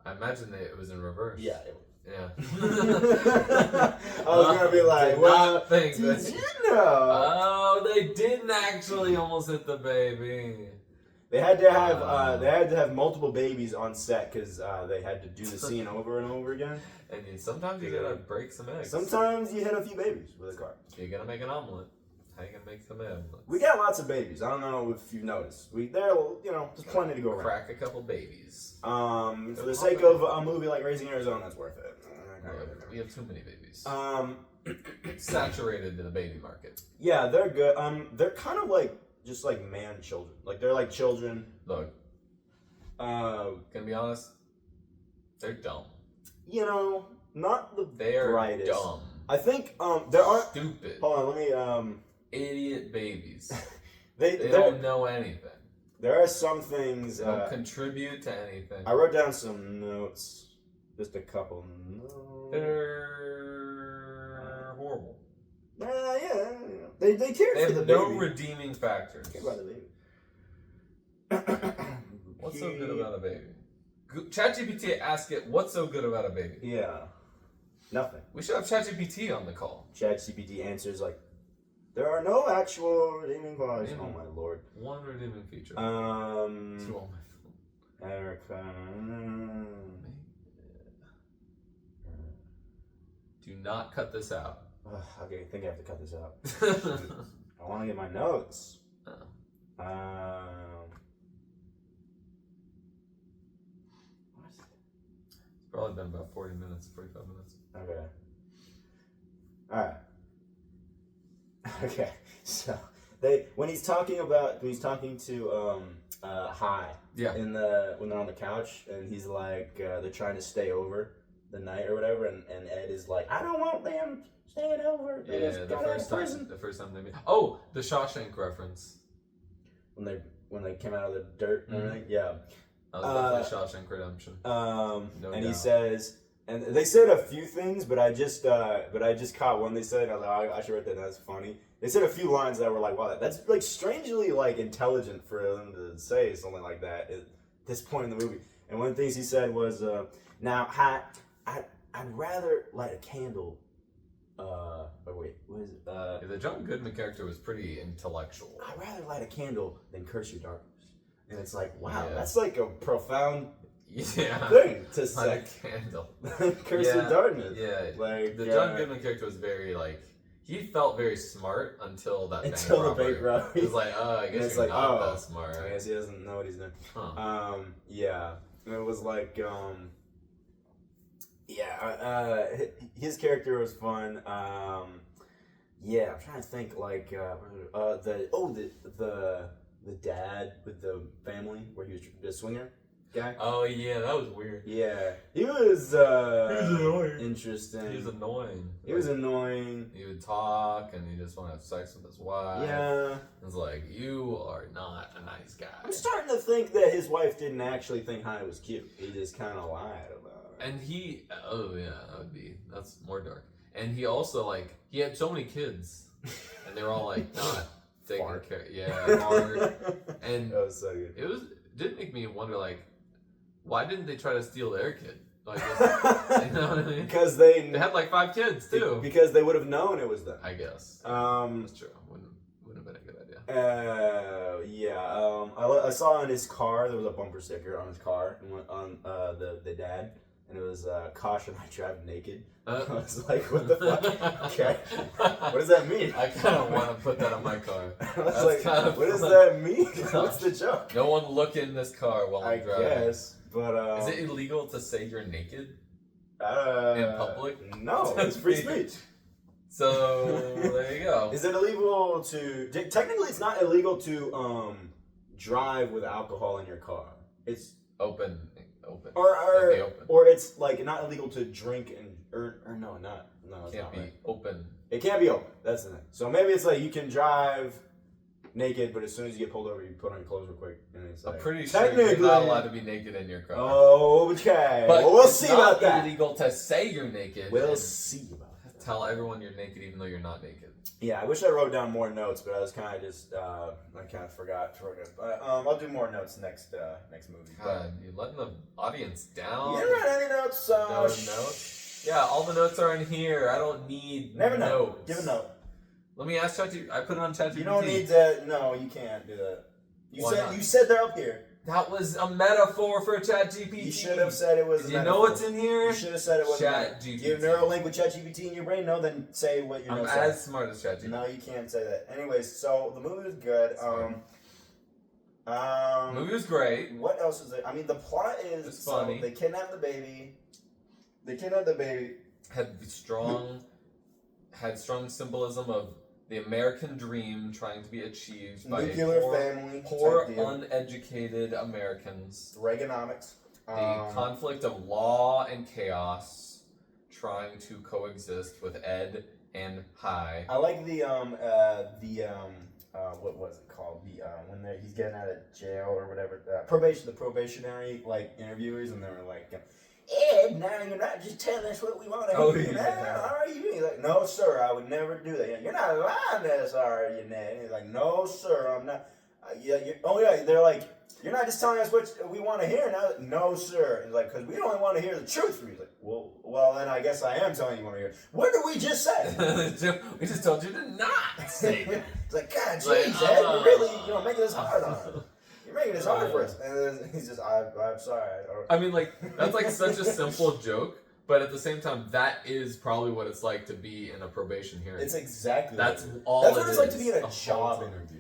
I imagine that it was in reverse. Yeah. Yeah. I was gonna be like, well, did you know? Oh, they didn't actually almost hit the baby. They had to have multiple babies on set because they had to do the scene over and over again. And sometimes you gotta break some eggs. Sometimes you hit a few babies with a car. You gotta make an omelet. How you gonna make some omelets? We got lots of babies. I don't know if you've noticed. There's plenty to go around. Crack a couple babies. For the sake of a movie like Raising Arizona, that's worth it. We have too many babies. Saturated in the baby market. Yeah, they're good. They're kind of like just like man children. Like they're like children. Look. Gonna be honest, they're dumb. Not the they are brightest. Dumb. I think there are stupid. Hold on, let me idiot babies. they don't know anything. There are some things they don't contribute to anything. I wrote down some notes. Just a couple. No. They're horrible. Yeah. They cared They for the have no baby. redeeming factors. Care about the baby. What's so good about a baby? ChatGPT, ask it, what's so good about a baby? Yeah. Nothing. We should have ChatGPT on the call. ChatGPT answers like, there are no actual redeeming qualities. Oh my lord. One redeeming feature. Two on my phone. Erica. Do not cut this out. Okay, I think I have to cut this out. I want to get my notes. Oh. What? It's probably been about 40 minutes, 45 minutes. Okay. Alright. Okay. So when he's talking to High when they're on the couch and he's like they're trying to stay over the night or whatever and Ed is like, I don't want them staying over. Yeah, the first time they made. Oh, the Shawshank reference. When they came out of the dirt and everything. Yeah. Definitely Shawshank Redemption. And he says, and they said a few things, but I just caught one they said. And I was like, I should write that down. That's funny. They said a few lines that were like, wow, that's like strangely like intelligent for them to say something like that at this point in the movie. And one of the things he said was, now I'd rather light a candle. The John Goodman character was pretty intellectual. I'd rather light a candle than curse your darkness. And it's like, wow, Yeah. that's like a profound thing to say. Light a candle. Curse your darkness. Yeah. Like The John Goodman character was very like, he felt very smart until that bank the bank robbery. He was like, I guess you're not that smart. I guess he doesn't know what he's doing. Huh. Yeah. And it was like, his character was fun. Yeah, I'm trying to think like the dad with the family where he was the swinger guy. Oh yeah, that was weird. Yeah, he was annoying. Interesting. He was annoying. He was annoying. He would talk and he just want to have sex with his wife. Yeah. It's like, you are not a nice guy. I'm starting to think that his wife didn't actually think High was cute. He just kind of lied about it. And that's more dark. And he also like, he had so many kids and they were all like not taking care. Yeah, hard. And that was so good. It did make me wonder like, why didn't they try to steal their kid? Like, you know what I mean? Because they had like 5 kids too. Because they would have known it was them. I guess. That's true. Wouldn't have been a good idea. I saw in his car there was a bumper sticker on his car on the dad, and it was "Caution, I drive naked." I was like, what the fuck? Okay, what does that mean? I kind of want to put that on my car. I was like, what does that mean? What's the joke? No one look in this car while I'm driving. I guess, but is it illegal to say you're naked in public? No, it's free speech. So there you go. Is it illegal to? Technically, it's not illegal to drive with alcohol in your car. It's open. Or it's like not illegal to drink or no, it's can't not be right. open. It can't be open. That's the thing. So maybe it's like you can drive naked, but as soon as you get pulled over, you put on your clothes real quick, and it's like I'm pretty sure you're not allowed to be naked in your car. Oh, okay. But we'll see about that. It's illegal to say you're naked. We'll see about that. Tell everyone you're naked, even though you're not naked. Yeah, I wish I wrote down more notes, but I was kind of just I kind of forgot. But I'll do more notes next movie. God, you're letting the audience down. You didn't write any notes. No notes. Yeah, all the notes are in here. I don't need notes. Give a note. Let me ask ChatGPT. I put it on ChatGPT. You don't need that. No, you can't do that. Why You said they're up here. That was a metaphor for ChatGPT. You should have said it was. You know what's in here? You should have said it was. ChatGPT. You have Neuralink with ChatGPT in your brain? No, then say what your notes are. I'm as smart as ChatGPT. No, you can't say that. Anyways, so the movie was good. The movie was great. What else is there? I mean, the plot is it's funny. So they kidnap the baby. Had strong symbolism of the American dream trying to be achieved by nuclear family, poor uneducated Americans. Reaganomics. The conflict of law and chaos trying to coexist with Ed and High. I like the what was it called? When he's getting out of jail or whatever. The probationary like interviewers, and they were like, Ed, now you're not just telling us what we want to hear. Now, are you? He's like, no, sir, I would never do that. You're not lying to us, are you, Ned? He's like, no, sir, I'm not. They're like, you're not just telling us what we want to hear now. No, sir. He's like, because we only want to hear the truth from you. He's like, well, then I guess I am telling you what I hear. What did we just say? We just told you to not say that. It's like, God, jeez, Ed, you're really, making this hard on us. You're making this hard for us. And then he's just, I'm sorry. I mean, like, that's like such a simple joke, but at the same time, that is probably what it's like to be in a probation hearing. It's exactly that's what all. That's what it's like to be in a job interview.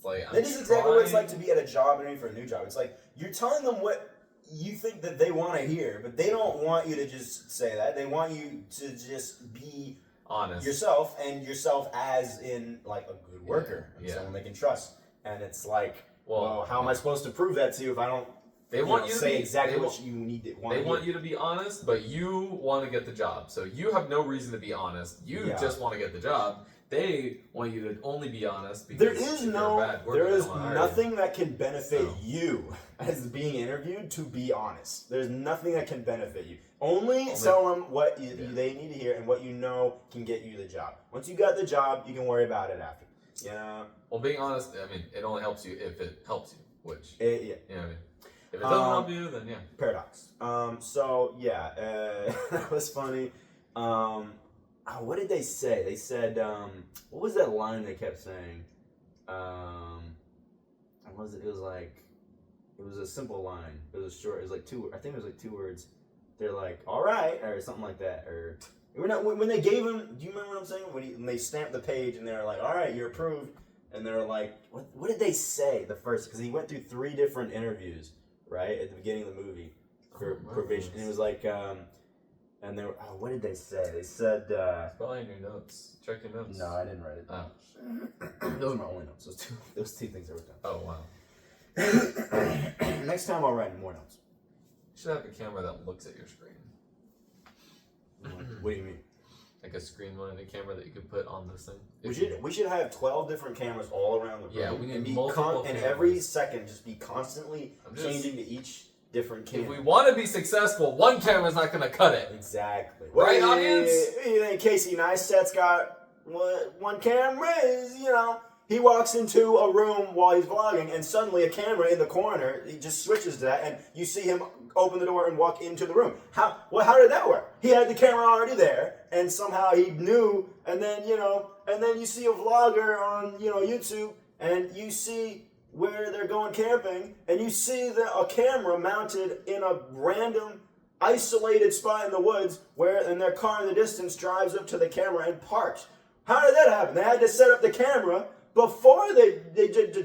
Like, that is exactly what it's like to be at a job interview for a new job. It's like you're telling them what you think that they want to hear, but they don't want you to just say that. They want you to just be honest yourself, and yourself as in like a good worker, someone they can trust. And it's like, well, how am I supposed to prove that to you if I don't? They want you to say exactly what you need to want. They want you to be honest, but you want to get the job, so you have no reason to be honest. You just want to get the job. They want you to only be honest because there is nothing that can benefit you as being interviewed to be honest. There's nothing that can benefit you. Only tell them what they need to hear and what you know can get you the job. Once you got the job, you can worry about it after. Yeah. Well, being honest, I mean, it only helps you if it helps you, which yeah. You know what I mean? If it doesn't help you, then yeah. Paradox. That was funny. What did they say? They said, what was that line they kept saying? It was a simple line. It was short. It was like I think it was like 2 words. They're like, all right, or something like that. Or when they gave him, do you remember what I'm saying? When they stamped the page and they were like, all right, you're approved. And they were like, what did they say the first? Because he went through 3 different interviews, right, at the beginning of the movie for probation. And it was like, and they were, what did they say? They said, it's probably in your notes. Check your notes. No, I didn't write it. Oh. Those are my only notes. Those two things I wrote down. Oh, wow. Next time I'll write more notes. You should have a camera that looks at your screen. What do you mean? Like a screen-mounted camera that you could put on this thing. We should have 12 different cameras all around the room. Yeah, we need multiple cameras. And every second just be constantly changing to each different camera. If we want to be successful, one camera's not going to cut it. Exactly. Right, audience? You think Casey Neistat's got one camera? He walks into a room while he's vlogging, and suddenly a camera in the corner, he just switches to that, and you see him open the door and walk into the room. How did that work? He had the camera already there, and somehow he knew, and then you see a vlogger on, YouTube, and you see where they're going camping, and you see a camera mounted in a random, isolated spot in the woods, and their car in the distance drives up to the camera and parks. How did that happen? They had to set up the camera before they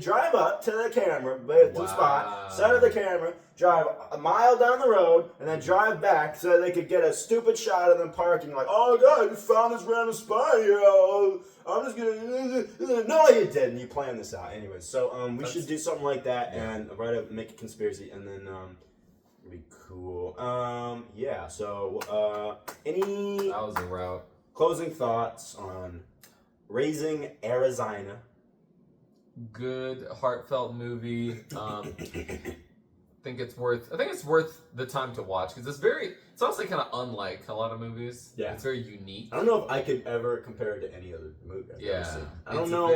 drive up to the camera, to the spot, set up the camera, drive a mile down the road, and then drive back so they could get a stupid shot of them parking. Like, oh God, I just found this random spot here. I'm just gonna. No, you didn't. You planned this out, anyways. So we should do something like that and make a conspiracy, and then it'd be cool. So any that was a route. Closing thoughts on Raising Arizona. Good, heartfelt movie. I think it's worth the time to watch because it's honestly kind of unlike a lot of movies. Yeah, it's very unique. I don't know if I could ever compare it to any other movie I've ever seen. I don't know,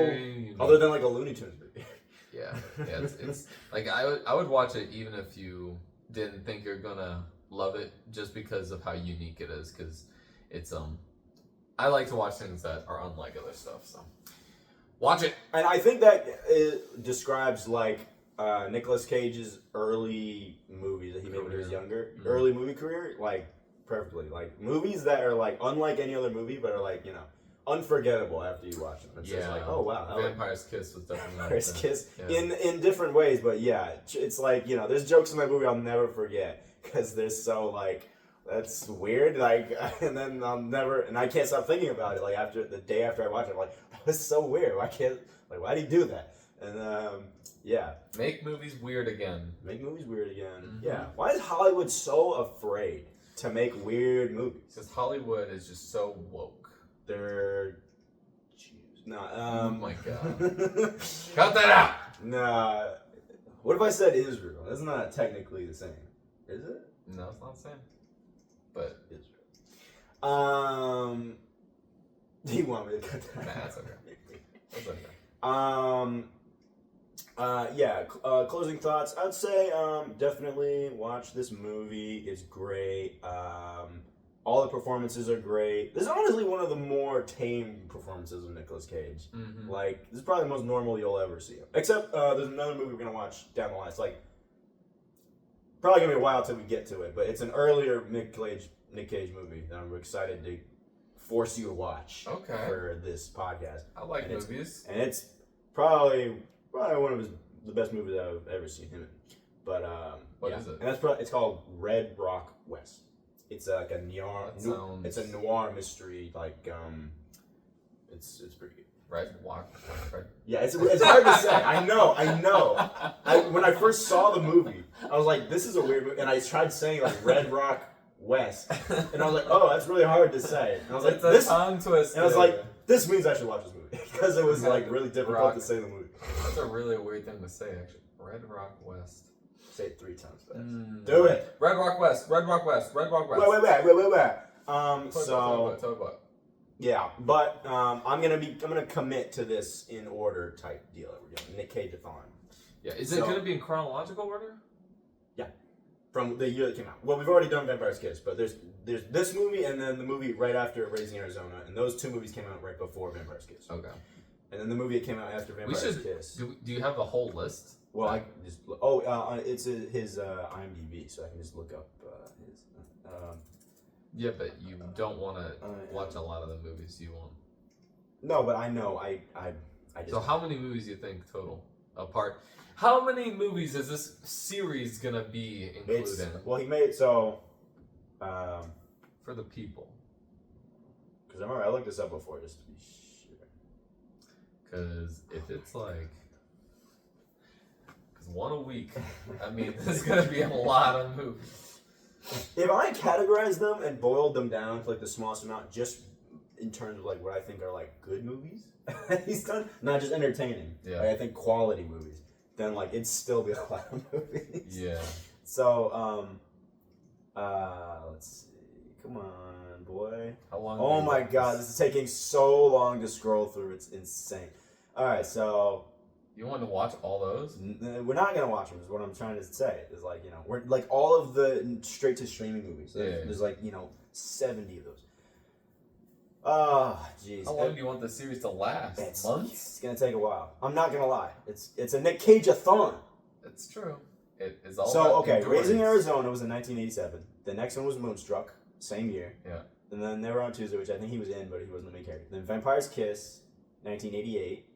other than like a Looney Tunes movie. Yeah, it's like I would watch it even if you didn't think you're gonna love it just because of how unique it is. Because it's I like to watch things that are unlike other stuff. So. Watch it. And I think that it describes like Nicolas Cage's early movies that he made when he was younger. Mm-hmm. Early movie career, like perfectly. Like movies that are like unlike any other movie, but are like, unforgettable after you watch them. It's just like, oh wow. Vampire's Kiss was definitely Vampire's Kiss in different ways, but yeah, it's like, there's jokes in that movie I'll never forget because they're so like, that's weird, like, and then I can't stop thinking about it. Like the day after I watch it, I'm like, that was so weird. Why did he do that? And make movies weird again. Make movies weird again. Mm-hmm. Yeah. Why is Hollywood so afraid to make weird movies? Because Hollywood is just so woke. They're Jews. Oh my god. Cut that out. Nah. What if I said Israel? That's not technically the same, is it? No, it's not the same. but do you want me to cut that? Nah, that's okay. That's okay. Closing thoughts. I'd say definitely watch this movie. It's great. All the performances are great. This is honestly one of the more tame performances of Nicolas Cage. Mm-hmm. Like, this is probably the most normal you'll ever see him. Except there's another movie we're gonna watch down the line. It's like probably gonna be a while till we get to it, but it's an earlier Nick Cage movie that I'm excited to force you to watch for this podcast. I like movies, and it's probably one of the best movies I've ever seen him in. But what is it? And it's called Red Rock West. It's like a noir. It's a noir mystery. Like it's pretty good. Red Rock. Yeah, it's hard to say. I know. When I first saw the movie, I was like, this is a weird movie, and I tried saying like Red Rock West, and I was like, oh, that's really hard to say. And I was like, this tongue twist. And I was like, this means I should watch this movie because it was like really difficult to say the movie. That's a really weird thing to say, actually. Red Rock West. Say it 3 times fast. Do it. Red Rock West. Red Rock West. Red Rock West. Wait. Tell what? Yeah, but I'm gonna commit to this in order type deal that we're doing. Nick Cage-Athon. Yeah, is it gonna be in chronological order? Yeah, from the year that came out. Well, we've already done Vampire's Kiss, but there's this movie and then the movie right after Raising Arizona, and those 2 movies came out right before Vampire's Kiss. Okay. And then the movie that came out after Vampire's Kiss. Do you have the whole list? Well, it's his IMDb, so I can just look up his. Yeah, but you don't want to watch a lot of the movies you want. No, but I know I just. So how many movies do you think total apart? How many movies is this series gonna be included? Well, he made so. For the people. Because I remember I looked this up before just to be sure. Because if it's like. Because one a week, I mean, there's gonna be a lot of movies. If I categorized them and boiled them down to like the smallest amount, just in terms of like what I think are like good movies he's done, not just entertaining. Yeah. Like, I think quality movies. Then like it'd still be a lot of movies. Yeah. So let's see. Come on, boy. How long? Oh my God, this is taking so long to scroll through. It's insane. All right, so. You want to watch all those? We're not gonna watch them. Is what I'm trying to say. Is like we're like all of the straight to streaming movies. There's like 70 of those. Oh, jeez. How long do you want the series to last? Months? It's gonna take a while. I'm not gonna lie. It's a Nick Cage-Athon. It's true. It is all. So okay, Raising Arizona was in 1987. The next one was Moonstruck, same year. Yeah. And then Never on Tuesday, which I think he was in, but he wasn't the main character. Then Vampire's Kiss, 1988.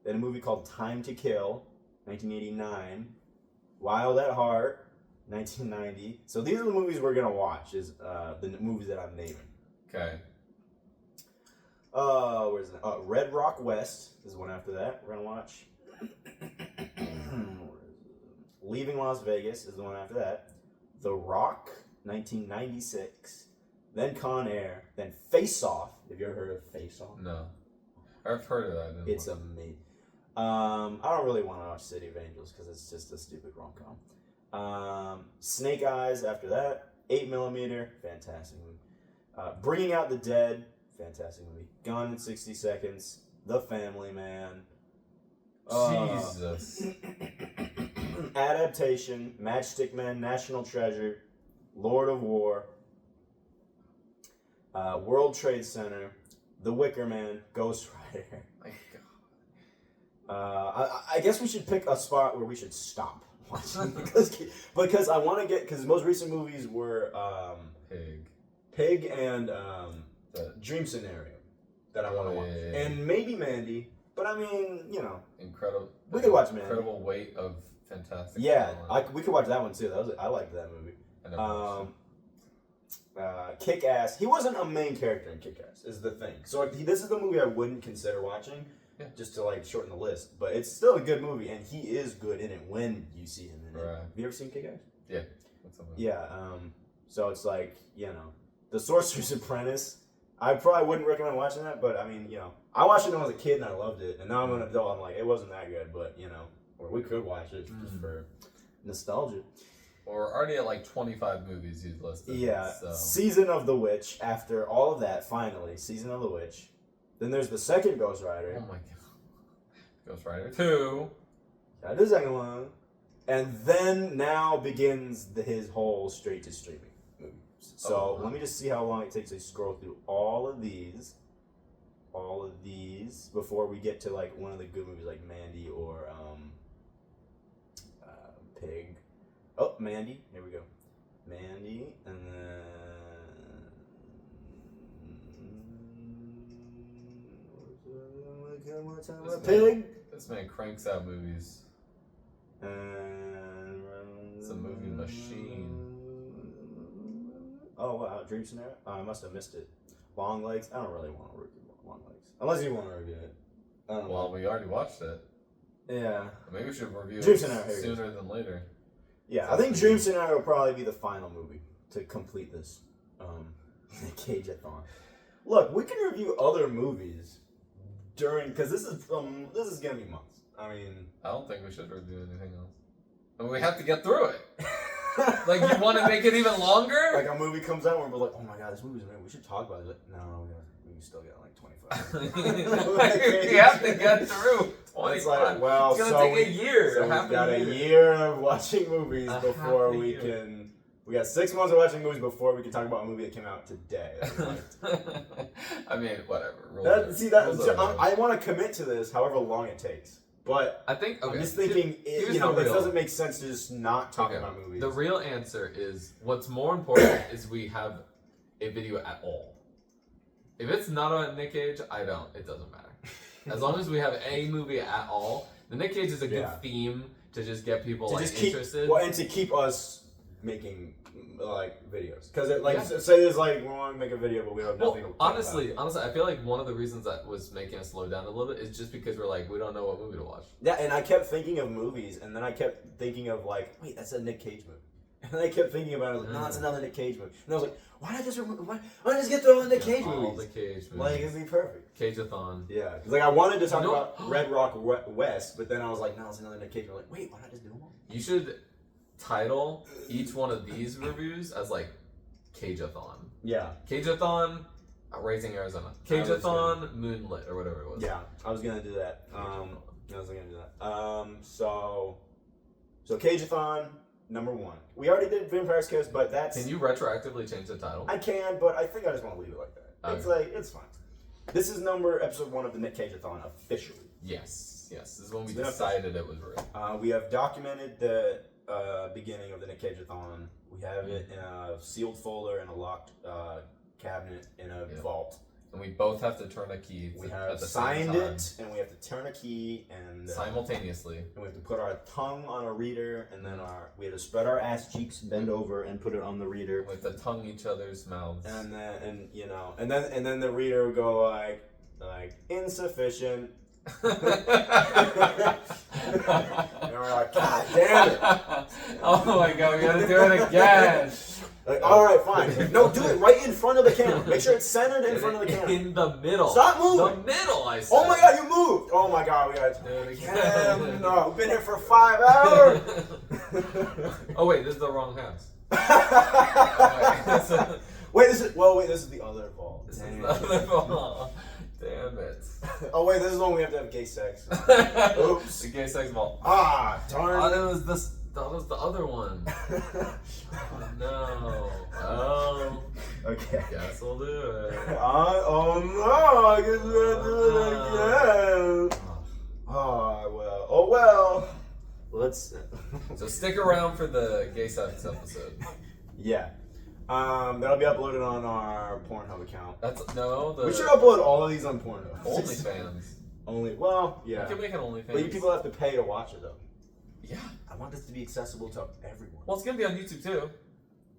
Then a movie called Time to Kill, 1989. Wild at Heart, 1990. So these are the movies we're going to watch, is the movies that I'm naming. Okay. Where's that? Red Rock West is the one after that we're going to watch. Leaving Las Vegas is the one after that. The Rock, 1996. Then Con Air. Then Face Off. Have you ever heard of Face Off? No. I've heard of that. It's amazing. I don't really want to watch City of Angels because it's just a stupid rom-com. Snake Eyes after that. 8mm, fantastic movie. Bringing Out the Dead, fantastic movie. Gone in 60 Seconds. The Family Man. Jesus. Adaptation. Matchstick Men, National Treasure. Lord of War. World Trade Center. The Wicker Man. Ghost Rider. My God. I guess we should pick a spot where we should stop watching because I want to get because the most recent movies were Pig and Dream Scenario that I want to watch and maybe Mandy, but I mean incredible. We could watch Mandy. Incredible Weight of Fantastic. Yeah, we could watch that one too. I liked that movie. Kick-Ass. He wasn't a main character in Kick-Ass, is the thing. So this is the movie I wouldn't consider watching, just to like shorten the list. But it's still a good movie, and he is good in it when you see him in it. Have you ever seen Kick-Ass? Yeah. Yeah. So it's like The Sorcerer's Apprentice. I probably wouldn't recommend watching that, but I mean, I watched it when I was a kid and I loved it, and now I'm an adult. I'm like, it wasn't that good, but or we could watch it just for nostalgia. We're already at like 25 movies you've listed. Yeah. So. Season of the Witch. After all of that, finally, Season of the Witch. Then there's the second Ghost Rider. Oh my god. Ghost Rider 2. That is the second one. And then now begins his whole straight to streaming movies. So let me just see how long it takes to scroll through all of these before we get to like one of the good movies like Mandy or Pig. Oh, Mandy. Here we go. Mandy, and then Pig. This man cranks out movies. And it's a movie machine. Oh wow, Dream Scenario. Oh, I must have missed it. Long Legs. I don't really want to review Long Legs, unless you want to review it. Well, we already watched it. Yeah. Maybe we should review Dream it Scenario, sooner than later. Yeah, I think Dream Scenario will probably be the final movie to complete this Cage-Athon. Look, we can review other movies because this is gonna be months. I mean, I don't think we should review anything else. I mean, we have to get through it. Like, you want to make it even longer? Like a movie comes out and we're like, oh my god, this movie's amazing. We should talk about it. Like, no, we still got like 25. Like, we have to get through 25. It's like, well, it's gonna take a year. So we've got a year of watching movies before we can. We got 6 months of watching movies before we can talk about a movie that came out today. I mean, whatever. I want to commit to this, however long it takes. But I think I'm just thinking, it doesn't make sense to just not talk about movies. The real answer is, what's more important is we have a video at all. If it's not about Nick Cage, it doesn't matter. As long as we have a movie at all, the Nick Cage is a good theme to just get people interested. Well, and to keep us making like videos, because say there's like we want to make a video but we have nothing to talk honestly, I feel like one of the reasons that was making us slow down a little bit is just because we're like, we don't know what movie to watch. Yeah, and I kept thinking of movies, and then I kept thinking of like, wait, that's a Nick Cage movie. And I kept thinking about it, I was like, no, it's another Nick Cage movie. And I was like, why not just get through all the Nick Cage movies? All the Cage movies. Like, it'd be perfect. Cage-Athon. Yeah, because like I wanted to talk about Red Rock West, but then I was like, no, it's another Nick Cage movie. Like, wait, why not just do them all? You should title each one of these reviews as like Cage-Athon. Yeah. Cage-Athon, Raising Arizona. Cage-Athon, Moonlit, or whatever it was. Yeah, I was gonna do that. So Cage-Athon, number 1. We already did Vampire's Kiss, but that's. Can you retroactively change the title? I can, but I think I just want to leave it like that. Okay. It's like it's fine. This is episode 1 of the Nick Cage-Athon officially. Yes. This is when we decided it was real. We have documented the beginning of the Nick Cage-Athon. We have it in a sealed folder in a locked cabinet in a vault. And we both have to turn a key. We have signed it, and we have to turn a key and simultaneously. And we have to put our tongue on a reader, and then we have to spread our ass cheeks, bend over, and put it on the reader. With the tongue each other's mouths. And then the reader would go like insufficient. And we're like, God damn it! Oh my god, we gotta do it again. Like, all right, fine. No, do it right in front of the camera. Make sure it's centered in front of the camera. In the middle. Stop moving. The middle, I said. Oh my god, you moved. Oh my god, we gotta do it again. No, we've been here for 5 hours. Oh wait, this is the wrong house. This is the other vault. This is the other vault. Damn it. Oh wait, this is when we have to have gay sex. Oops. The gay sex vault. Ah, darn. That was the other one. Oh, no. Oh. Okay. Guess we'll do it. Oh no, I guess we're gonna do it again. Oh well. Let's. So stick around for the gay sex episode. Yeah. That'll be uploaded on our Pornhub account. We should upload all of these on Pornhub. OnlyFans. Well, yeah. We can make an OnlyFans. But you people have to pay to watch it though. Yeah. I want this to be accessible to everyone. Well, it's gonna be on YouTube too.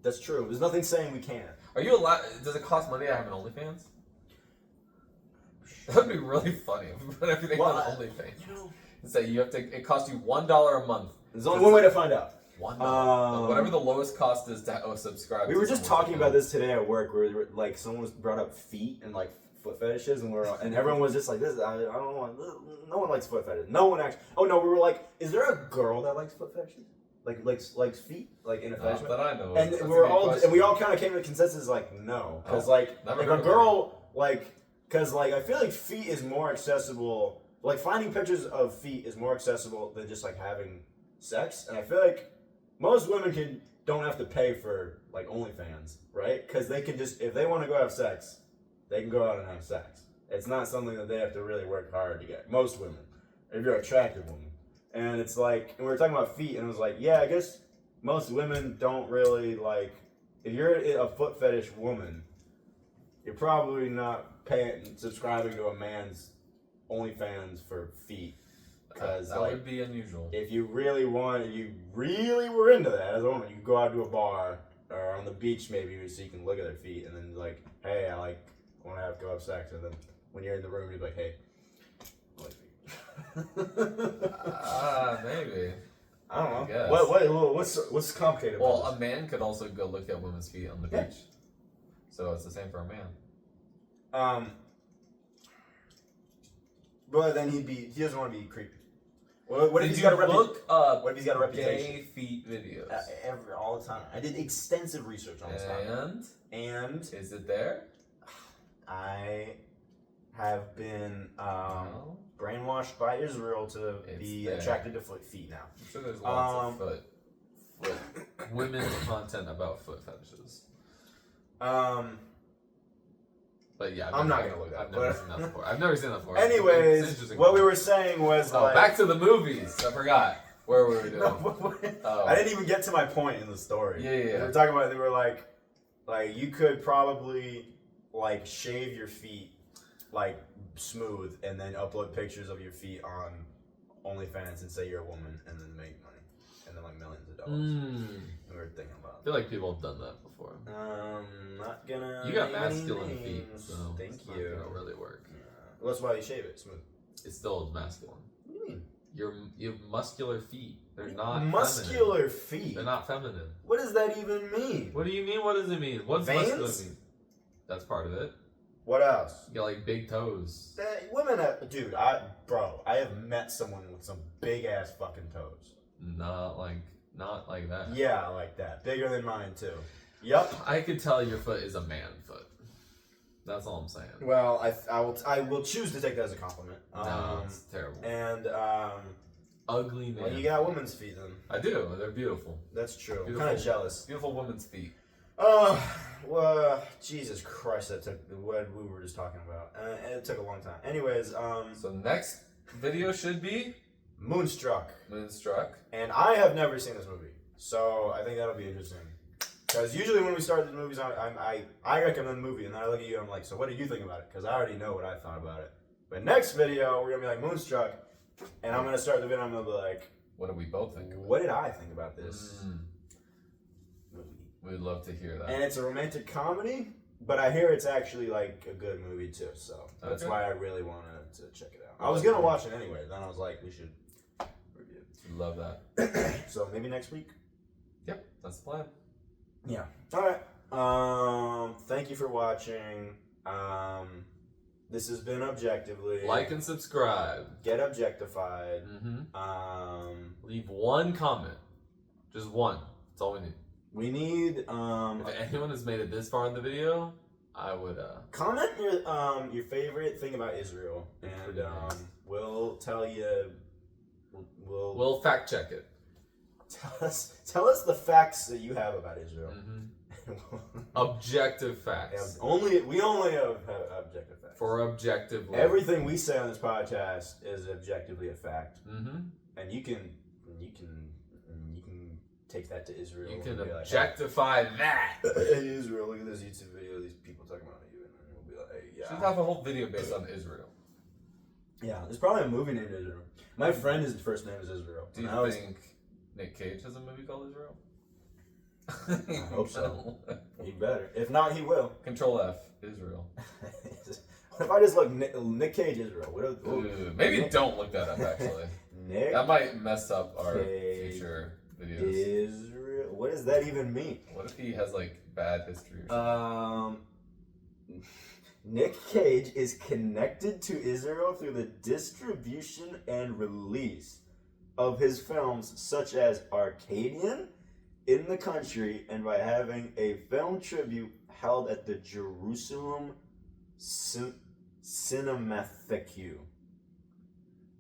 That's true. There's nothing saying we can't. Are you allowed? Does it cost money to have an OnlyFans? That would be really funny if we put everything on OnlyFans. Say it costs you $1 a month. There's only one way to find out. $1. Whatever the lowest cost is to subscribe. We were just talking about this today at work, where like someone brought up feet and like foot fetishes, and everyone was just like, "This, I don't want. No one likes foot fetishes. No one actually. Oh no, we were like, is there a girl that likes foot fetishes? likes feet, like in a fashion. That I know. And we all kind of came to the consensus like no, because like if a girl because I feel like feet is more accessible. Like finding pictures of feet is more accessible than just like having sex, and I feel like most women don't have to pay for like OnlyFans, right? Because they can just, if they want to go have sex, they can go out and have sex. It's not something that they have to really work hard to get. Most women, if you're an attractive woman. And it's like, and we were talking about feet, and it was like, yeah, I guess most women don't really like, if you're a foot fetish woman, you're probably not subscribing to a man's OnlyFans for feet. Because that would be unusual. If you really were into that as a woman, you could go out to a bar or on the beach maybe so you can look at their feet and then like, hey, I want to go have sex, and then when you're in the room, you're like, hey, I like feet. Maybe. I don't know. What's complicated? Well, a man could also go look at women's feet on the beach, so it's the same for a man. But then he doesn't want to be creepy. What if he's got a what if he's got a reputation? Gay feet videos. All the time. I did extensive research on this topic. And is it there? I have been brainwashed by Israel to be attracted to feet now. I'm sure there's lots of foot women's content about foot fetishes. But yeah, I'm not gonna look at I've never seen that before. I've never seen that before. Anyways, what we were saying was back to the movies. I forgot where we were doing. I didn't even get to my point in the story. Yeah. We were talking about, they were like you could probably like shave your feet like smooth and then upload pictures of your feet on OnlyFans and say you're a woman and then make money and then like millions of dollars. We were thinking about it. I feel like people have done that before. Not gonna. You got masculine feet, so thank it's you. Not gonna really work. Well, that's why you shave it smooth. It's still masculine. What do you mean? You have muscular feet. They're not muscular feminine. Feet. They're not feminine. What does that even mean? What do you mean? What does it mean? What's Veins? muscular mean? That's part of it. What else? You got like big toes. Women, dude, I have met someone with some big ass fucking toes. Not like that. Yeah, like that. Bigger than mine too. Yep. I could tell your foot is a man foot. That's all I'm saying. Well, I will choose to take that as a compliment. No, it's terrible. And ugly man. Well, you got women's feet then. I do. They're beautiful. That's true. I'm kind of jealous. Beautiful women's feet. Well, Jesus Christ, that took what we were just talking about. It took a long time. Anyways, so next video should be Moonstruck. And I have never seen this movie, so I think that'll be interesting. Because usually when we start the movies, I recommend the movie, and then I look at you and I'm like, so what did you think about it? Because I already know what I thought about it. But next video, we're going to be like Moonstruck, and I'm going to start the video and I'm going to be like, what do we both think? What did I think about this movie? We'd love to hear that. And it's a romantic comedy, but I hear it's actually like a good movie too, so that's why I really wanted to check it out. I was going to watch it anyway, then I was like, we should review it. Love that. So maybe next week? Yep, that's the plan. Yeah. Alright. Thank you for watching. This has been Objectively. Like and subscribe. Get objectified. Leave one comment. Just one. That's all we need. We need if anyone has made it this far in the video, I would comment your favorite thing about Israel, and we'll tell you. We'll fact check it. Tell us the facts that you have about Israel. Objective facts. We only have objective facts. For objective. Everything we say on this podcast is objectively a fact. And you can take that to Israel. You can objectify that. Hey, Israel, look at this YouTube video. These people talking about you, and then we'll be like, hey, yeah. Should have a whole video based on Israel. Yeah, there's probably a movie named Israel. My friend, his first name is Israel. Do you think Nick Cage has a movie called Israel? I hope so. He better. If not, he will. Control F, Israel. What if I just look Nick Cage Israel? Maybe don't look that up, actually. Nick that might mess up our future videos. Israel? What does that even mean? What if he has, like, bad history or something? Nick Cage is connected to Israel through the distribution and release of his films, such as Arcadian, In the Country, and by having a film tribute held at the Jerusalem Cinematheque.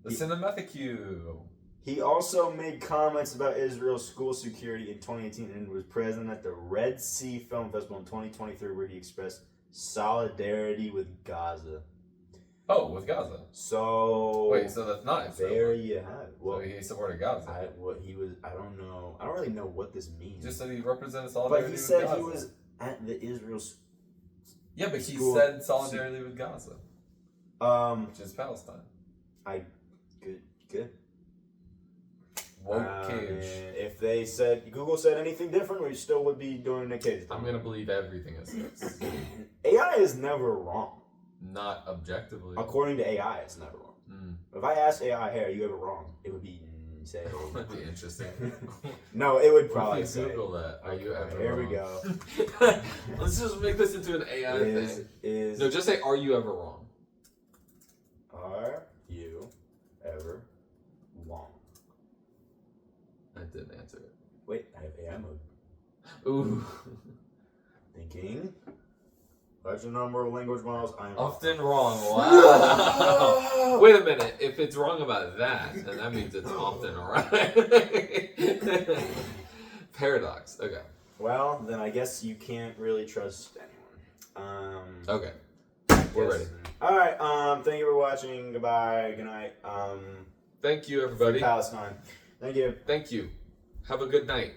The Cinematheque. He also made comments about Israel's school security in 2018 and was present at the Red Sea Film Festival in 2023, where he expressed solidarity with Gaza. Oh, with Gaza. So wait, so that's not there you have it. Well, so he supported Gaza. I don't know. I don't really know what this means. Just said he represented solidarity. But he said with Gaza. he was at the Israel's. Yeah, but he said solidarity with Gaza. Which is Palestine. Good. Woke Cage. If they said Google said anything different, we still would be doing the Cage. I'm gonna believe everything it says. AI is never wrong. Not objectively. According to AI, it's never wrong. If I asked AI, "Hey, are you ever wrong?" It would be say. That'd be interesting. No, it would probably say. Google that. Are you ever Here wrong? we go. Let's just make this into an AI thing. No, just say, "Are you ever wrong?" Are you ever wrong? I didn't answer it. Wait, I have AI mode. Ooh. Thinking. Large number of language models. I am Often wrong. Wow. Wait a minute. If it's wrong about that, then that means it's often right. Paradox. Okay. Well, then I guess you can't really trust anyone. Okay. We're ready. All right. Thank you for watching. Goodbye. Good night. Thank you, everybody. Palestine. Thank you. Thank you. Have a good night.